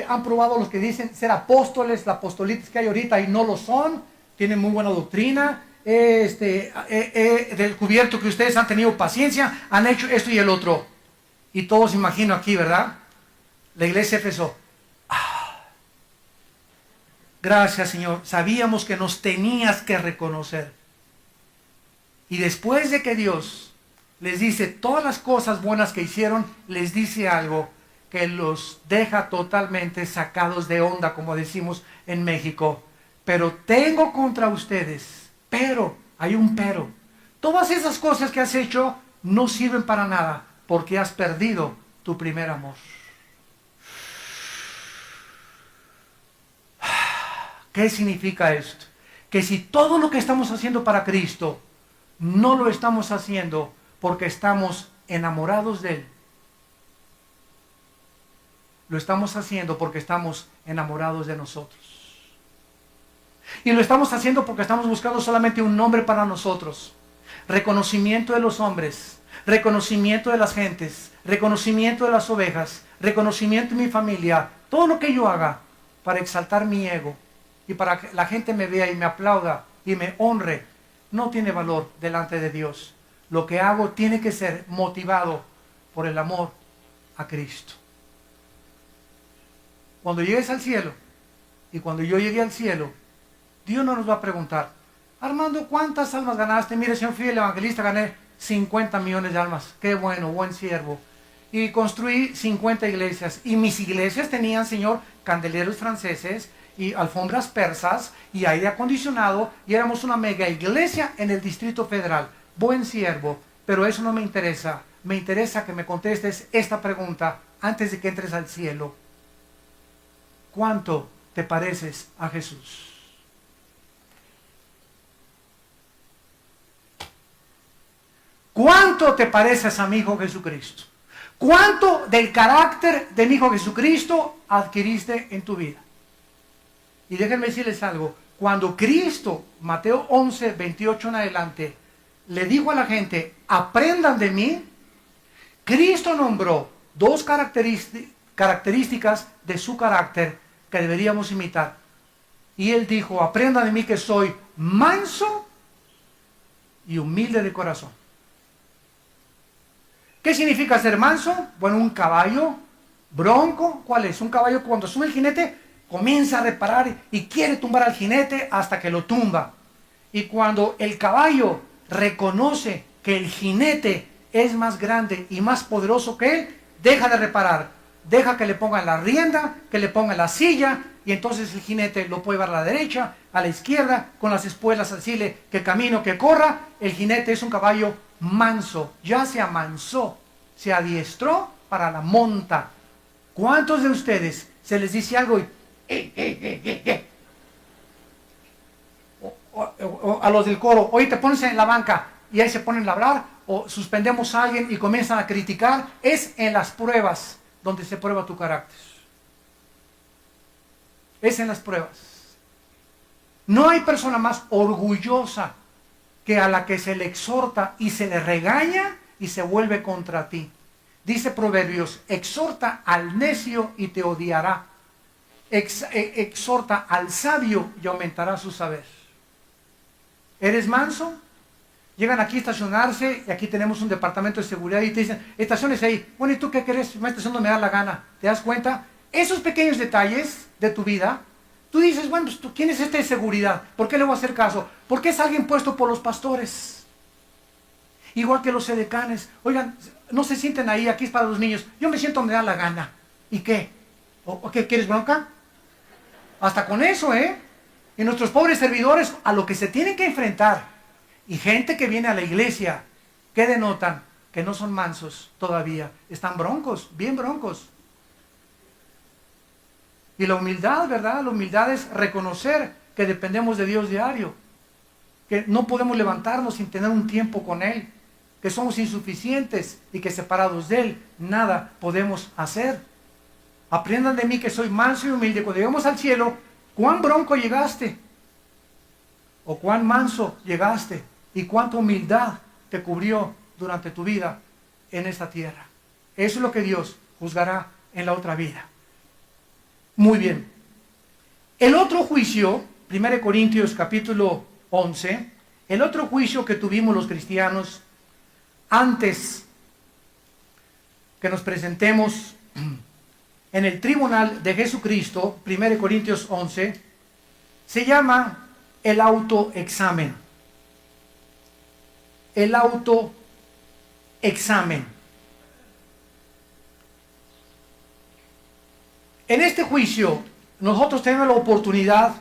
Han probado los que dicen ser apóstoles, la apostolitis que hay ahorita y no lo son. Tienen muy buena doctrina. Descubierto que ustedes han tenido paciencia, han hecho esto y el otro. Y todos imagino aquí, ¿verdad? La iglesia de Éfeso. Gracias, Señor. Sabíamos que nos tenías que reconocer. Y después de que Dios les dice todas las cosas buenas que hicieron, les dice algo que los deja totalmente sacados de onda, como decimos en México. Pero tengo contra ustedes, pero, hay un pero. Todas esas cosas que has hecho no sirven para nada, porque has perdido tu primer amor. ¿Qué significa esto? Que si todo lo que estamos haciendo para Cristo no lo estamos haciendo porque estamos enamorados de Él, lo estamos haciendo porque estamos enamorados de nosotros. Y lo estamos haciendo porque estamos buscando solamente un nombre para nosotros. Reconocimiento de los hombres, reconocimiento de las gentes, reconocimiento de las ovejas, reconocimiento de mi familia. Todo lo que yo haga para exaltar mi ego y para que la gente me vea y me aplauda y me honre, no tiene valor delante de Dios. Lo que hago tiene que ser motivado por el amor a Cristo. Cuando llegues al cielo, y cuando yo llegue al cielo, Dios no nos va a preguntar, Armando, ¿cuántas almas ganaste? Mire, señor, fui el evangelista, gané 50 millones de almas. Qué bueno, buen siervo. Y construí 50 iglesias. Y mis iglesias tenían, Señor, candeleros franceses y alfombras persas y aire acondicionado. Y éramos una mega iglesia en el Distrito Federal. Buen siervo. Pero eso no me interesa. Me interesa que me contestes esta pregunta antes de que entres al cielo. ¿Cuánto te pareces a Jesús? ¿Cuánto te pareces a mi Hijo Jesucristo? ¿Cuánto del carácter de mi Hijo Jesucristo adquiriste en tu vida? Y déjenme decirles algo. Cuando Cristo, Mateo 11, 28 en adelante, le dijo a la gente, aprendan de mí, Cristo nombró dos características de su carácter que deberíamos imitar. Y Él dijo, aprendan de mí que soy manso y humilde de corazón. ¿Qué significa ser manso? Bueno, un caballo bronco, ¿cuál es? Un caballo cuando sube el jinete comienza a reparar y quiere tumbar al jinete hasta que lo tumba. Y cuando el caballo reconoce que el jinete es más grande y más poderoso que él, deja de reparar, deja que le pongan la rienda, que le pongan la silla y entonces el jinete lo puede llevar a la derecha, a la izquierda, con las espuelas decirle que camino, que corra. El jinete es un caballo manso, ya se amansó, se adiestró para la monta. ¿Cuántos de ustedes se les dice algo y o a los del coro, oye, te pones en la banca y ahí se ponen a hablar, o suspendemos a alguien y comienzan a criticar? Es en las pruebas donde se prueba tu carácter. Es en las pruebas. No hay persona más orgullosa que a la que se le exhorta y se le regaña y se vuelve contra ti. Dice Proverbios, exhorta al necio y te odiará. Exhorta al sabio y aumentará su saber. ¿Eres manso? Llegan aquí a estacionarse y aquí tenemos un departamento de seguridad y te dicen, estaciones ahí. Bueno, ¿y tú qué querés? Me estaciono, me da la gana. ¿Te das cuenta? Esos pequeños detalles de tu vida, tú dices, bueno, pues, ¿quién es este de seguridad? ¿Por qué le voy a hacer caso? Porque es alguien puesto por los pastores. Igual que los edecanes. Oigan, no se sienten ahí, aquí es para los niños. Yo me siento, me da la gana. ¿Y qué? ¿O qué quieres, bronca? Hasta con eso, ¿eh? Y nuestros pobres servidores a lo que se tienen que enfrentar. Y gente que viene a la iglesia, ¿qué denotan? Que no son mansos todavía. Están broncos, bien broncos. Y la humildad, ¿verdad? La humildad es reconocer que dependemos de Dios diario. Que no podemos levantarnos sin tener un tiempo con Él. Que somos insuficientes y que separados de Él nada podemos hacer. Aprendan de mí que soy manso y humilde. Cuando lleguemos al cielo, ¿cuán bronco llegaste? ¿O cuán manso llegaste? ¿Y cuánta humildad te cubrió durante tu vida en esta tierra? Eso es lo que Dios juzgará en la otra vida. Muy bien. El otro juicio, 1 Corintios capítulo 11, el otro juicio que tuvimos los cristianos antes que nos presentemos en el tribunal de Jesucristo, 1 Corintios 11, se llama el autoexamen. El autoexamen. En este juicio, nosotros tenemos la oportunidad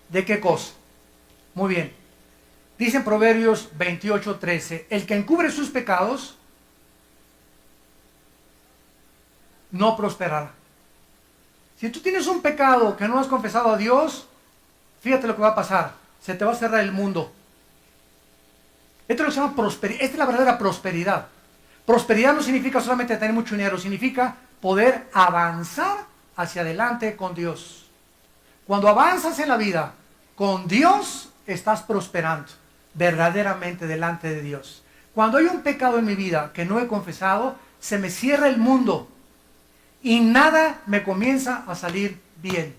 de ¿qué cosa? Muy bien. Dice en Proverbios 28:13, el que encubre sus pecados no prosperará. Si tú tienes un pecado que no has confesado a Dios, fíjate lo que va a pasar. Se te va a cerrar el mundo. Esto es lo que se llama prosperidad. Esta es la verdadera prosperidad. Prosperidad no significa solamente tener mucho dinero, significa poder avanzar hacia adelante con Dios. Cuando avanzas en la vida con Dios, estás prosperando verdaderamente delante de Dios. Cuando hay un pecado en mi vida que no he confesado, se me cierra el mundo y nada me comienza a salir bien.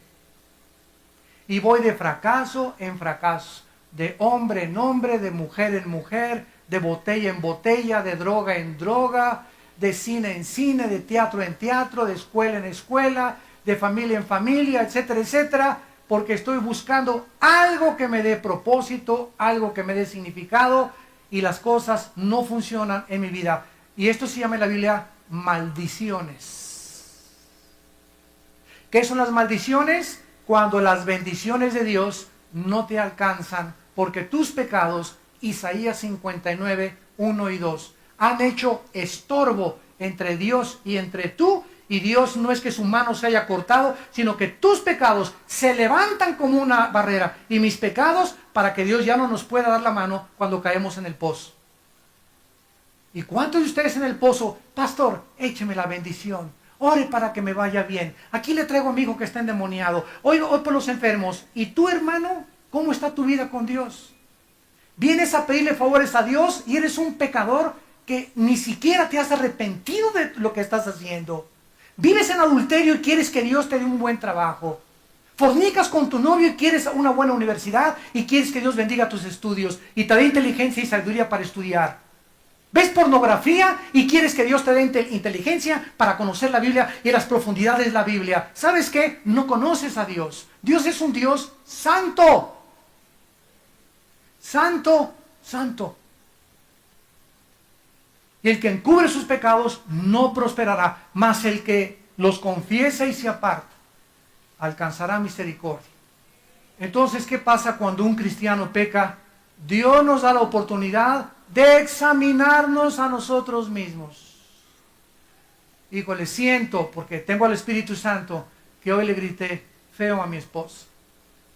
Y voy de fracaso en fracaso, de hombre en hombre, de mujer en mujer, de botella en botella, de droga en droga, de cine en cine, de teatro en teatro, de escuela en escuela, de familia en familia, etcétera, etcétera, porque estoy buscando algo que me dé propósito, algo que me dé significado, y las cosas no funcionan en mi vida. Y esto se llama en la Biblia maldiciones. ¿Qué son las maldiciones? Cuando las bendiciones de Dios no te alcanzan, porque tus pecados, Isaías 59, 1 y 2, han hecho estorbo entre Dios y entre tú, y Dios no es que su mano se haya cortado, sino que tus pecados se levantan como una barrera, y mis pecados, para que Dios ya no nos pueda dar la mano cuando caemos en el pozo. ¿Y cuántos de ustedes en el pozo? Pastor, écheme la bendición. Ore para que me vaya bien. Aquí le traigo a mi hijo que está endemoniado. Hoy por los enfermos. ¿Y tú, hermano? ¿Cómo está tu vida con Dios? Vienes a pedirle favores a Dios y eres un pecador que ni siquiera te has arrepentido de lo que estás haciendo. Vives en adulterio y quieres que Dios te dé un buen trabajo. Fornicas con tu novio y quieres una buena universidad y quieres que Dios bendiga tus estudios y te dé inteligencia y sabiduría para estudiar. ¿Ves pornografía y quieres que Dios te dé inteligencia para conocer la Biblia y las profundidades de la Biblia? ¿Sabes qué? No conoces a Dios. Dios es un Dios santo. Santo, santo. Y el que encubre sus pecados no prosperará, mas el que los confiesa y se aparta alcanzará misericordia. Entonces, ¿qué pasa cuando un cristiano peca? Dios nos da la oportunidad de examinarnos a nosotros mismos. Híjole, siento, porque tengo al Espíritu Santo, que hoy le grité feo a mi esposa.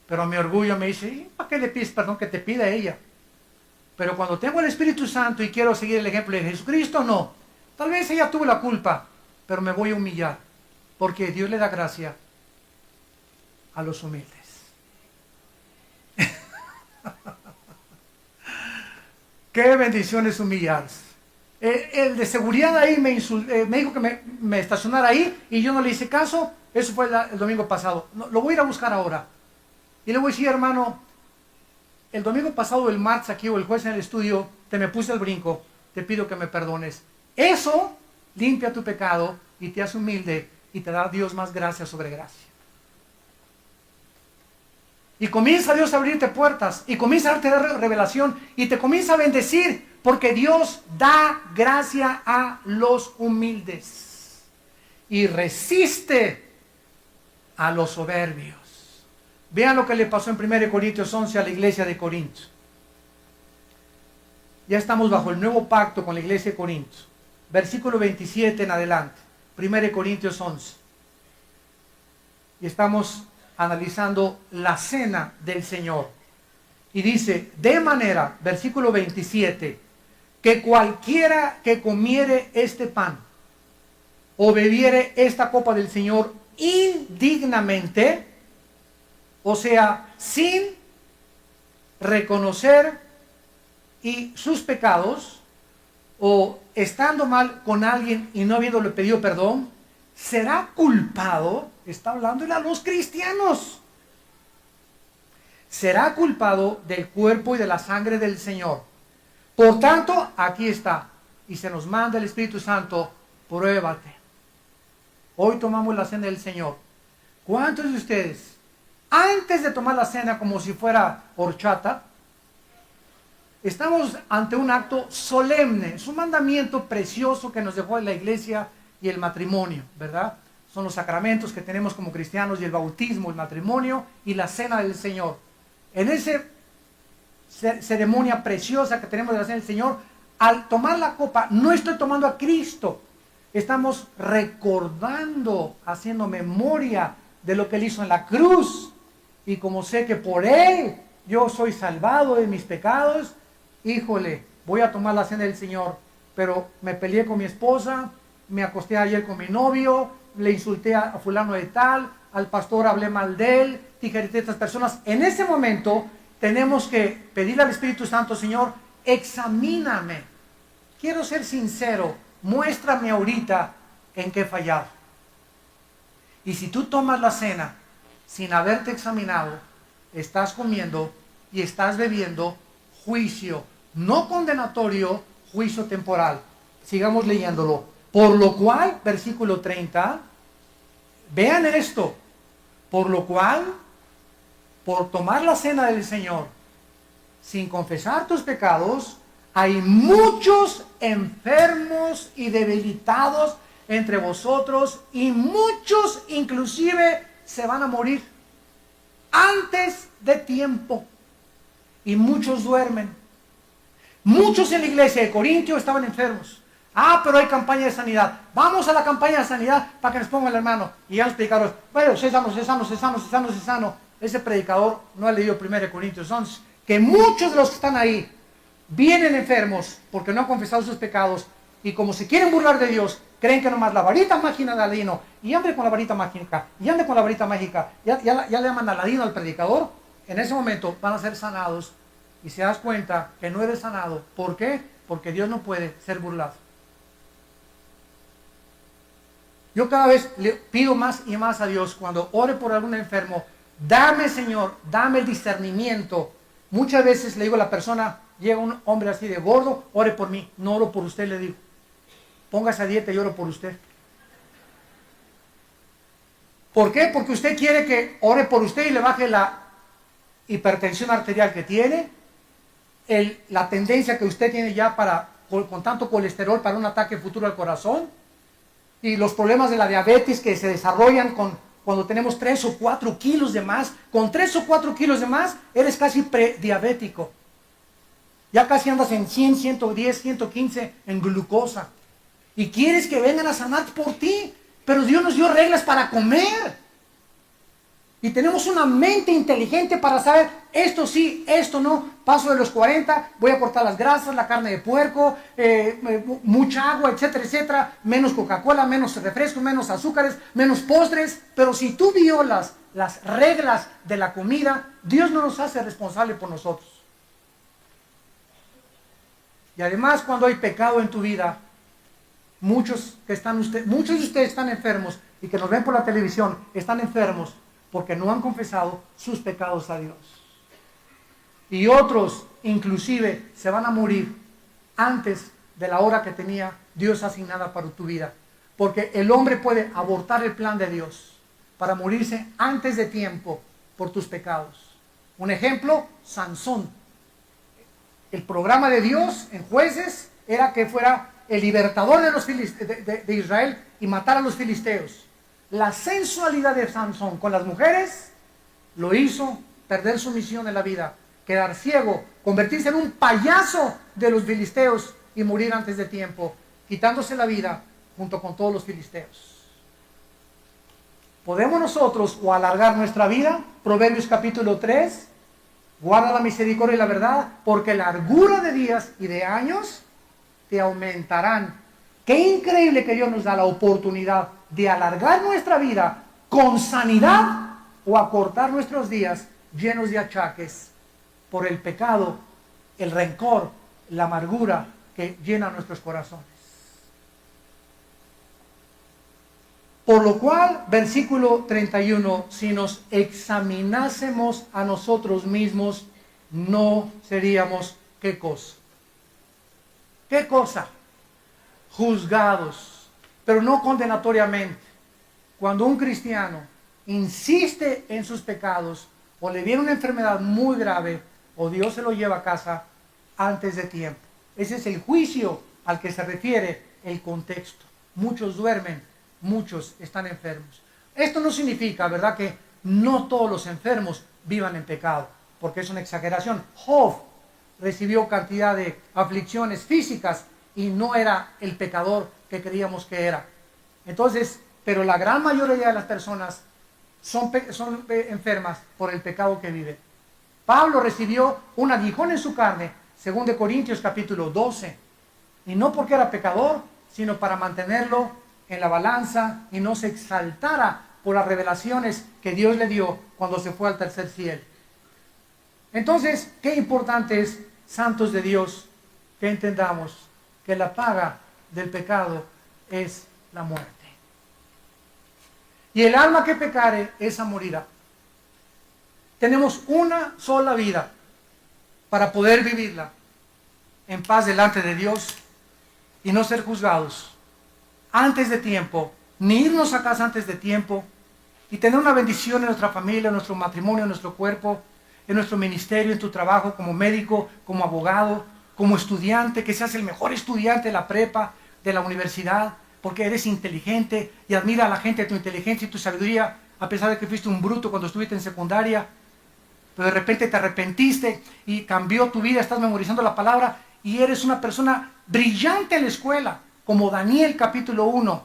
Pero mi orgullo me dice, ¿para qué le pides perdón? Que te pida ella. Pero cuando tengo el Espíritu Santo y quiero seguir el ejemplo de Jesucristo, no. Tal vez ella tuvo la culpa, pero me voy a humillar. Porque Dios le da gracia a los humildes. Qué bendición es humillarse. El de seguridad ahí me dijo que me estacionara ahí y yo no le hice caso. Eso fue el domingo pasado. No, lo voy a ir a buscar ahora. Y le voy a decir, hermano, el domingo pasado, el martes aquí o el jueves en el estudio, te me puse al brinco, te pido que me perdones. Eso limpia tu pecado y te hace humilde y te da a Dios más gracia sobre gracia. Y comienza Dios a abrirte puertas y comienza a darte revelación y te comienza a bendecir porque Dios da gracia a los humildes y resiste a los soberbios. Vean lo que le pasó en 1 Corintios 11 a la iglesia de Corinto. Ya estamos bajo el nuevo pacto con la iglesia de Corinto. Versículo 27 en adelante. 1 Corintios 11. Y estamos analizando la cena del Señor. Y dice, de manera, versículo 27, que cualquiera que comiere este pan o bebiere esta copa del Señor indignamente, o sea, sin reconocer y sus pecados, o estando mal con alguien y no habiéndole pedido perdón, será culpado, está hablando a los cristianos, será culpado del cuerpo y de la sangre del Señor. Por tanto, aquí está, y se nos manda el Espíritu Santo, pruébate. Hoy tomamos la cena del Señor. ¿Cuántos de ustedes, antes de tomar la cena como si fuera horchata, estamos ante un acto solemne? Es un mandamiento precioso que nos dejó la iglesia y el matrimonio, ¿verdad? Son los sacramentos que tenemos como cristianos y el bautismo, el matrimonio y la cena del Señor. En esa ceremonia preciosa que tenemos de la cena del Señor, al tomar la copa, no estoy tomando a Cristo. Estamos recordando, haciendo memoria de lo que Él hizo en la cruz. Y como sé que por Él yo soy salvado de mis pecados, híjole, voy a tomar la cena del Señor. Pero me peleé con mi esposa, me acosté ayer con mi novio, le insulté a fulano de tal, al pastor hablé mal de él, tijerité a estas personas. En ese momento tenemos que pedirle al Espíritu Santo, Señor, examíname. Quiero ser sincero, muéstrame ahorita en qué he fallado. Y si tú tomas la cena sin haberte examinado, estás comiendo y estás bebiendo juicio, no condenatorio, juicio temporal. Sigamos leyéndolo. Por lo cual, versículo 30, vean esto, por lo cual, por tomar la cena del Señor, sin confesar tus pecados, hay muchos enfermos y debilitados entre vosotros, y muchos inclusive se van a morir antes de tiempo, y muchos duermen. Muchos en la iglesia de Corintio estaban enfermos. Pero hay campaña de sanidad. Vamos a la campaña de sanidad para que nos ponga el hermano. Y ya los predicadores, bueno, sé sano. Ese predicador no ha leído 1 Corintios 11. Que muchos de los que están ahí vienen enfermos porque no han confesado sus pecados. Y como se quieren burlar de Dios, creen que nomás la varita mágica de Aladino. Y ande con la varita mágica. Y ande con la varita mágica. Ya le llaman Aladino al predicador. En ese momento van a ser sanados. Y se das cuenta que no eres sanado. ¿Por qué? Porque Dios no puede ser burlado. Yo cada vez le pido más y más a Dios cuando ore por algún enfermo. Dame, Señor, dame el discernimiento. Muchas veces le digo a la persona, llega un hombre así de gordo, ore por mí. No oro por usted, le digo. Póngase a dieta y oro por usted. ¿Por qué? Porque usted quiere que ore por usted y le baje la hipertensión arterial que tiene, la tendencia que usted tiene ya con tanto colesterol para un ataque futuro al corazón, y los problemas de la diabetes que se desarrollan con cuando tenemos 3 o 4 kilos de más. Con 3 o 4 kilos de más, eres casi prediabético. Ya casi andas en 100, 110, 115 en glucosa. Y quieres que vengan a sanar por ti. Pero Dios nos dio reglas para comer. Y tenemos una mente inteligente para saber, esto sí, esto no. Paso de los 40, voy a cortar las grasas, la carne de puerco, mucha agua, etcétera, etcétera. Menos Coca-Cola, menos refrescos, menos azúcares, menos postres. Pero si tú violas las reglas de la comida, Dios no nos hace responsable por nosotros. Y además, cuando hay pecado en tu vida, muchos de ustedes están enfermos y que nos ven por la televisión, están enfermos porque no han confesado sus pecados a Dios. Y otros, inclusive, se van a morir antes de la hora que tenía Dios asignada para tu vida. Porque el hombre puede abortar el plan de Dios para morirse antes de tiempo por tus pecados. Un ejemplo, Sansón. El programa de Dios en Jueces era que fuera el libertador de Israel y matar a los filisteos. La sensualidad de Sansón con las mujeres lo hizo perder su misión en la vida, quedar ciego, convertirse en un payaso de los filisteos y morir antes de tiempo, quitándose la vida junto con todos los filisteos. ¿Podemos nosotros o alargar nuestra vida? Proverbios capítulo 3, guarda la misericordia y la verdad, porque la largura de días y de años te aumentarán. Qué increíble que Dios nos da la oportunidad de alargar nuestra vida con sanidad o acortar nuestros días llenos de achaques por el pecado, el rencor, la amargura que llena nuestros corazones. Por lo cual, versículo 31, si nos examinásemos a nosotros mismos, no seríamos, ¿qué cosa? ¿Qué cosa? Juzgados, pero no condenatoriamente. Cuando un cristiano insiste en sus pecados o le viene una enfermedad muy grave o Dios se lo lleva a casa antes de tiempo. Ese es el juicio al que se refiere el contexto. Muchos duermen, muchos están enfermos. Esto no significa, ¿verdad?, que no todos los enfermos vivan en pecado, porque es una exageración. Job recibió cantidad de aflicciones físicas y no era el pecador que creíamos que era. Entonces, pero la gran mayoría de las personas son enfermas por el pecado que viven. Pablo recibió un aguijón en su carne, según de Corintios capítulo 12, y no porque era pecador, sino para mantenerlo en la balanza y no se exaltara por las revelaciones que Dios le dio cuando se fue al tercer cielo. Entonces, qué importante es, santos de Dios, que entendamos que la paga del pecado es la muerte. Y el alma que pecare, esa morirá. Tenemos una sola vida para poder vivirla en paz delante de Dios y no ser juzgados antes de tiempo, ni irnos a casa antes de tiempo, y tener una bendición en nuestra familia, en nuestro matrimonio, en nuestro cuerpo, en nuestro ministerio, en tu trabajo como médico, como abogado, como estudiante, que seas el mejor estudiante de la prepa, de la universidad, porque eres inteligente y admira a la gente de tu inteligencia y tu sabiduría, a pesar de que fuiste un bruto cuando estuviste en secundaria, pero de repente te arrepentiste y cambió tu vida, estás memorizando la palabra y eres una persona brillante en la escuela, como Daniel capítulo 1,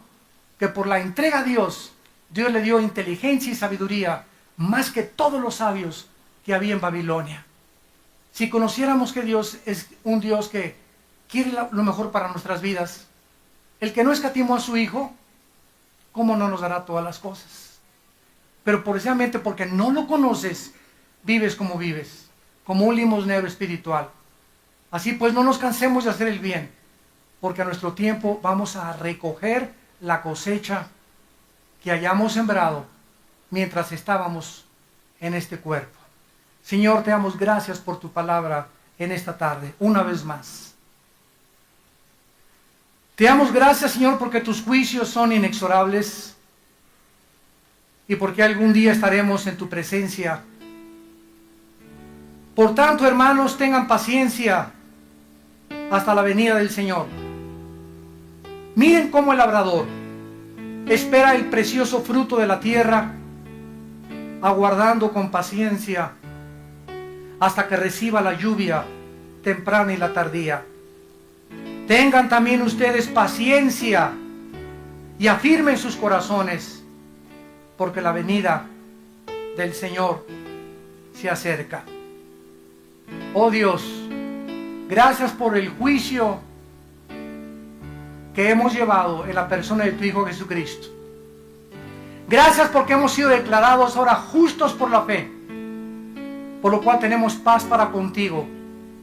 que por la entrega a Dios, Dios le dio inteligencia y sabiduría, más que todos los sabios que había en Babilonia. Si conociéramos que Dios es un Dios que quiere lo mejor para nuestras vidas, el que no escatimó a su Hijo, ¿cómo no nos dará todas las cosas? Pero precisamente porque no lo conoces, vives, como un limosnero espiritual. Así pues, no nos cansemos de hacer el bien, porque a nuestro tiempo vamos a recoger la cosecha que hayamos sembrado mientras estábamos en este cuerpo. Señor, te damos gracias por tu palabra en esta tarde, una vez más. Te damos gracias, Señor, porque tus juicios son inexorables y porque algún día estaremos en tu presencia. Por tanto, hermanos, tengan paciencia hasta la venida del Señor. Miren cómo el labrador espera el precioso fruto de la tierra aguardando con paciencia hasta que reciba la lluvia temprana y la tardía. Tengan también ustedes paciencia y afirmen sus corazones, porque la venida del Señor se acerca. Oh Dios, gracias por el juicio que hemos llevado en la persona de tu Hijo Jesucristo. Gracias porque hemos sido declarados ahora justos por la fe, por lo cual tenemos paz para contigo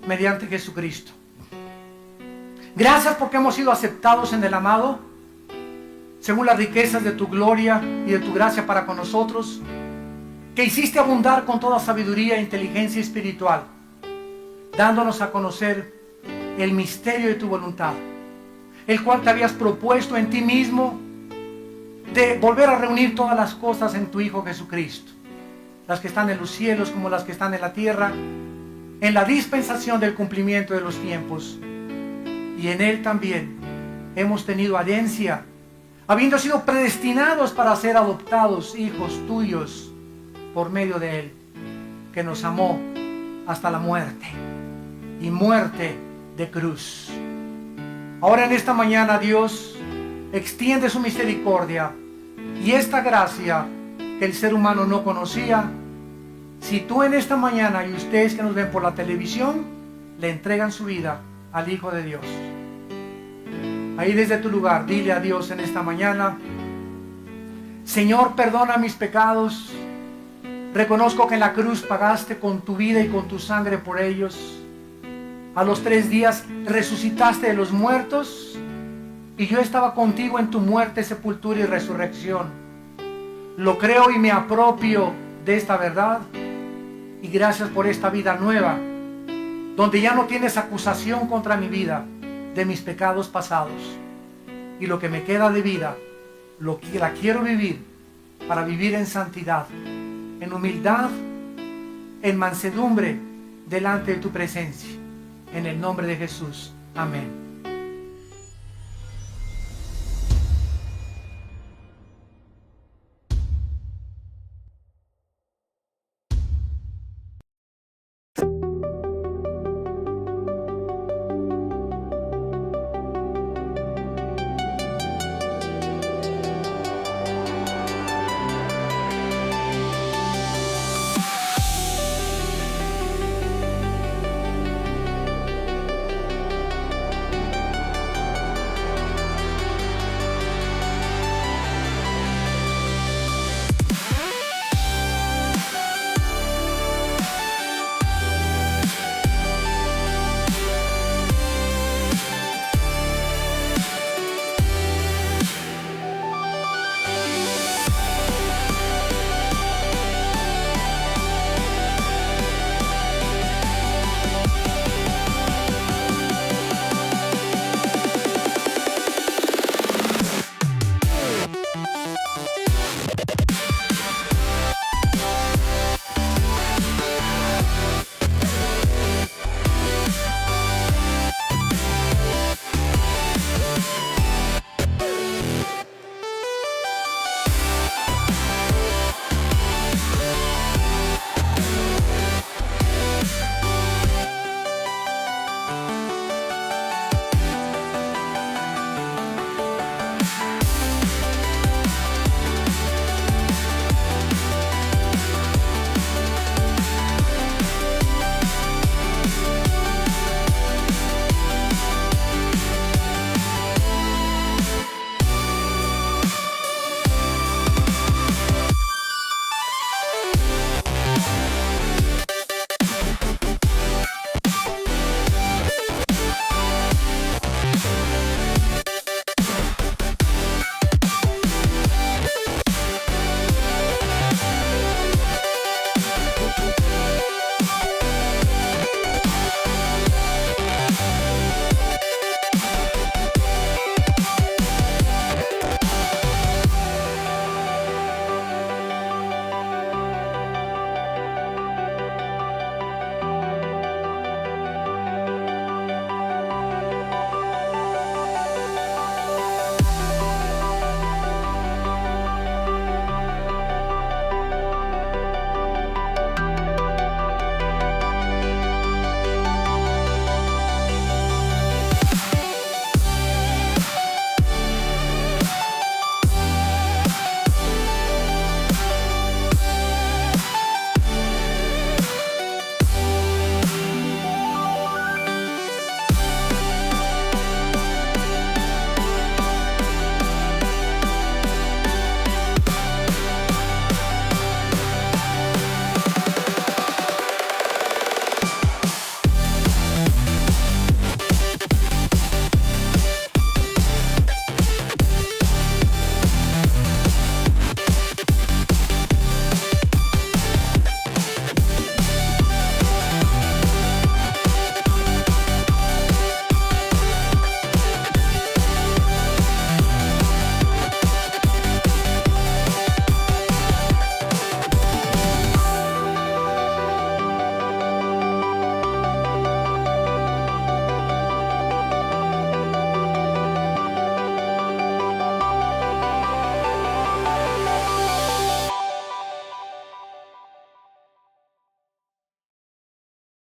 mediante Jesucristo. Gracias porque hemos sido aceptados en el amado, según las riquezas de tu gloria y de tu gracia para con nosotros, que hiciste abundar con toda sabiduría e inteligencia espiritual, dándonos a conocer el misterio de tu voluntad, el cual te habías propuesto en ti mismo, de volver a reunir todas las cosas en tu Hijo Jesucristo, las que están en los cielos como las que están en la tierra, en la dispensación del cumplimiento de los tiempos. Y en Él también hemos tenido herencia, habiendo sido predestinados para ser adoptados hijos tuyos por medio de Él, que nos amó hasta la muerte, y muerte de cruz. Ahora en esta mañana, Dios extiende su misericordia y esta gracia que el ser humano no conocía. Si tú en esta mañana y ustedes que nos ven por la televisión le entregan su vida al Hijo de Dios, ahí desde tu lugar dile a Dios en esta mañana: Señor, perdona mis pecados. Reconozco que en la cruz pagaste con tu vida y con tu sangre por ellos. A los 3 días resucitaste de los muertos y yo estaba contigo en tu muerte, sepultura y resurrección. Lo creo y me apropio de esta verdad, y gracias por esta vida nueva, donde ya no tienes acusación contra mi vida de mis pecados pasados, y lo que me queda de vida la quiero vivir para vivir en santidad, en humildad, en mansedumbre delante de tu presencia. En el nombre de Jesús. Amén.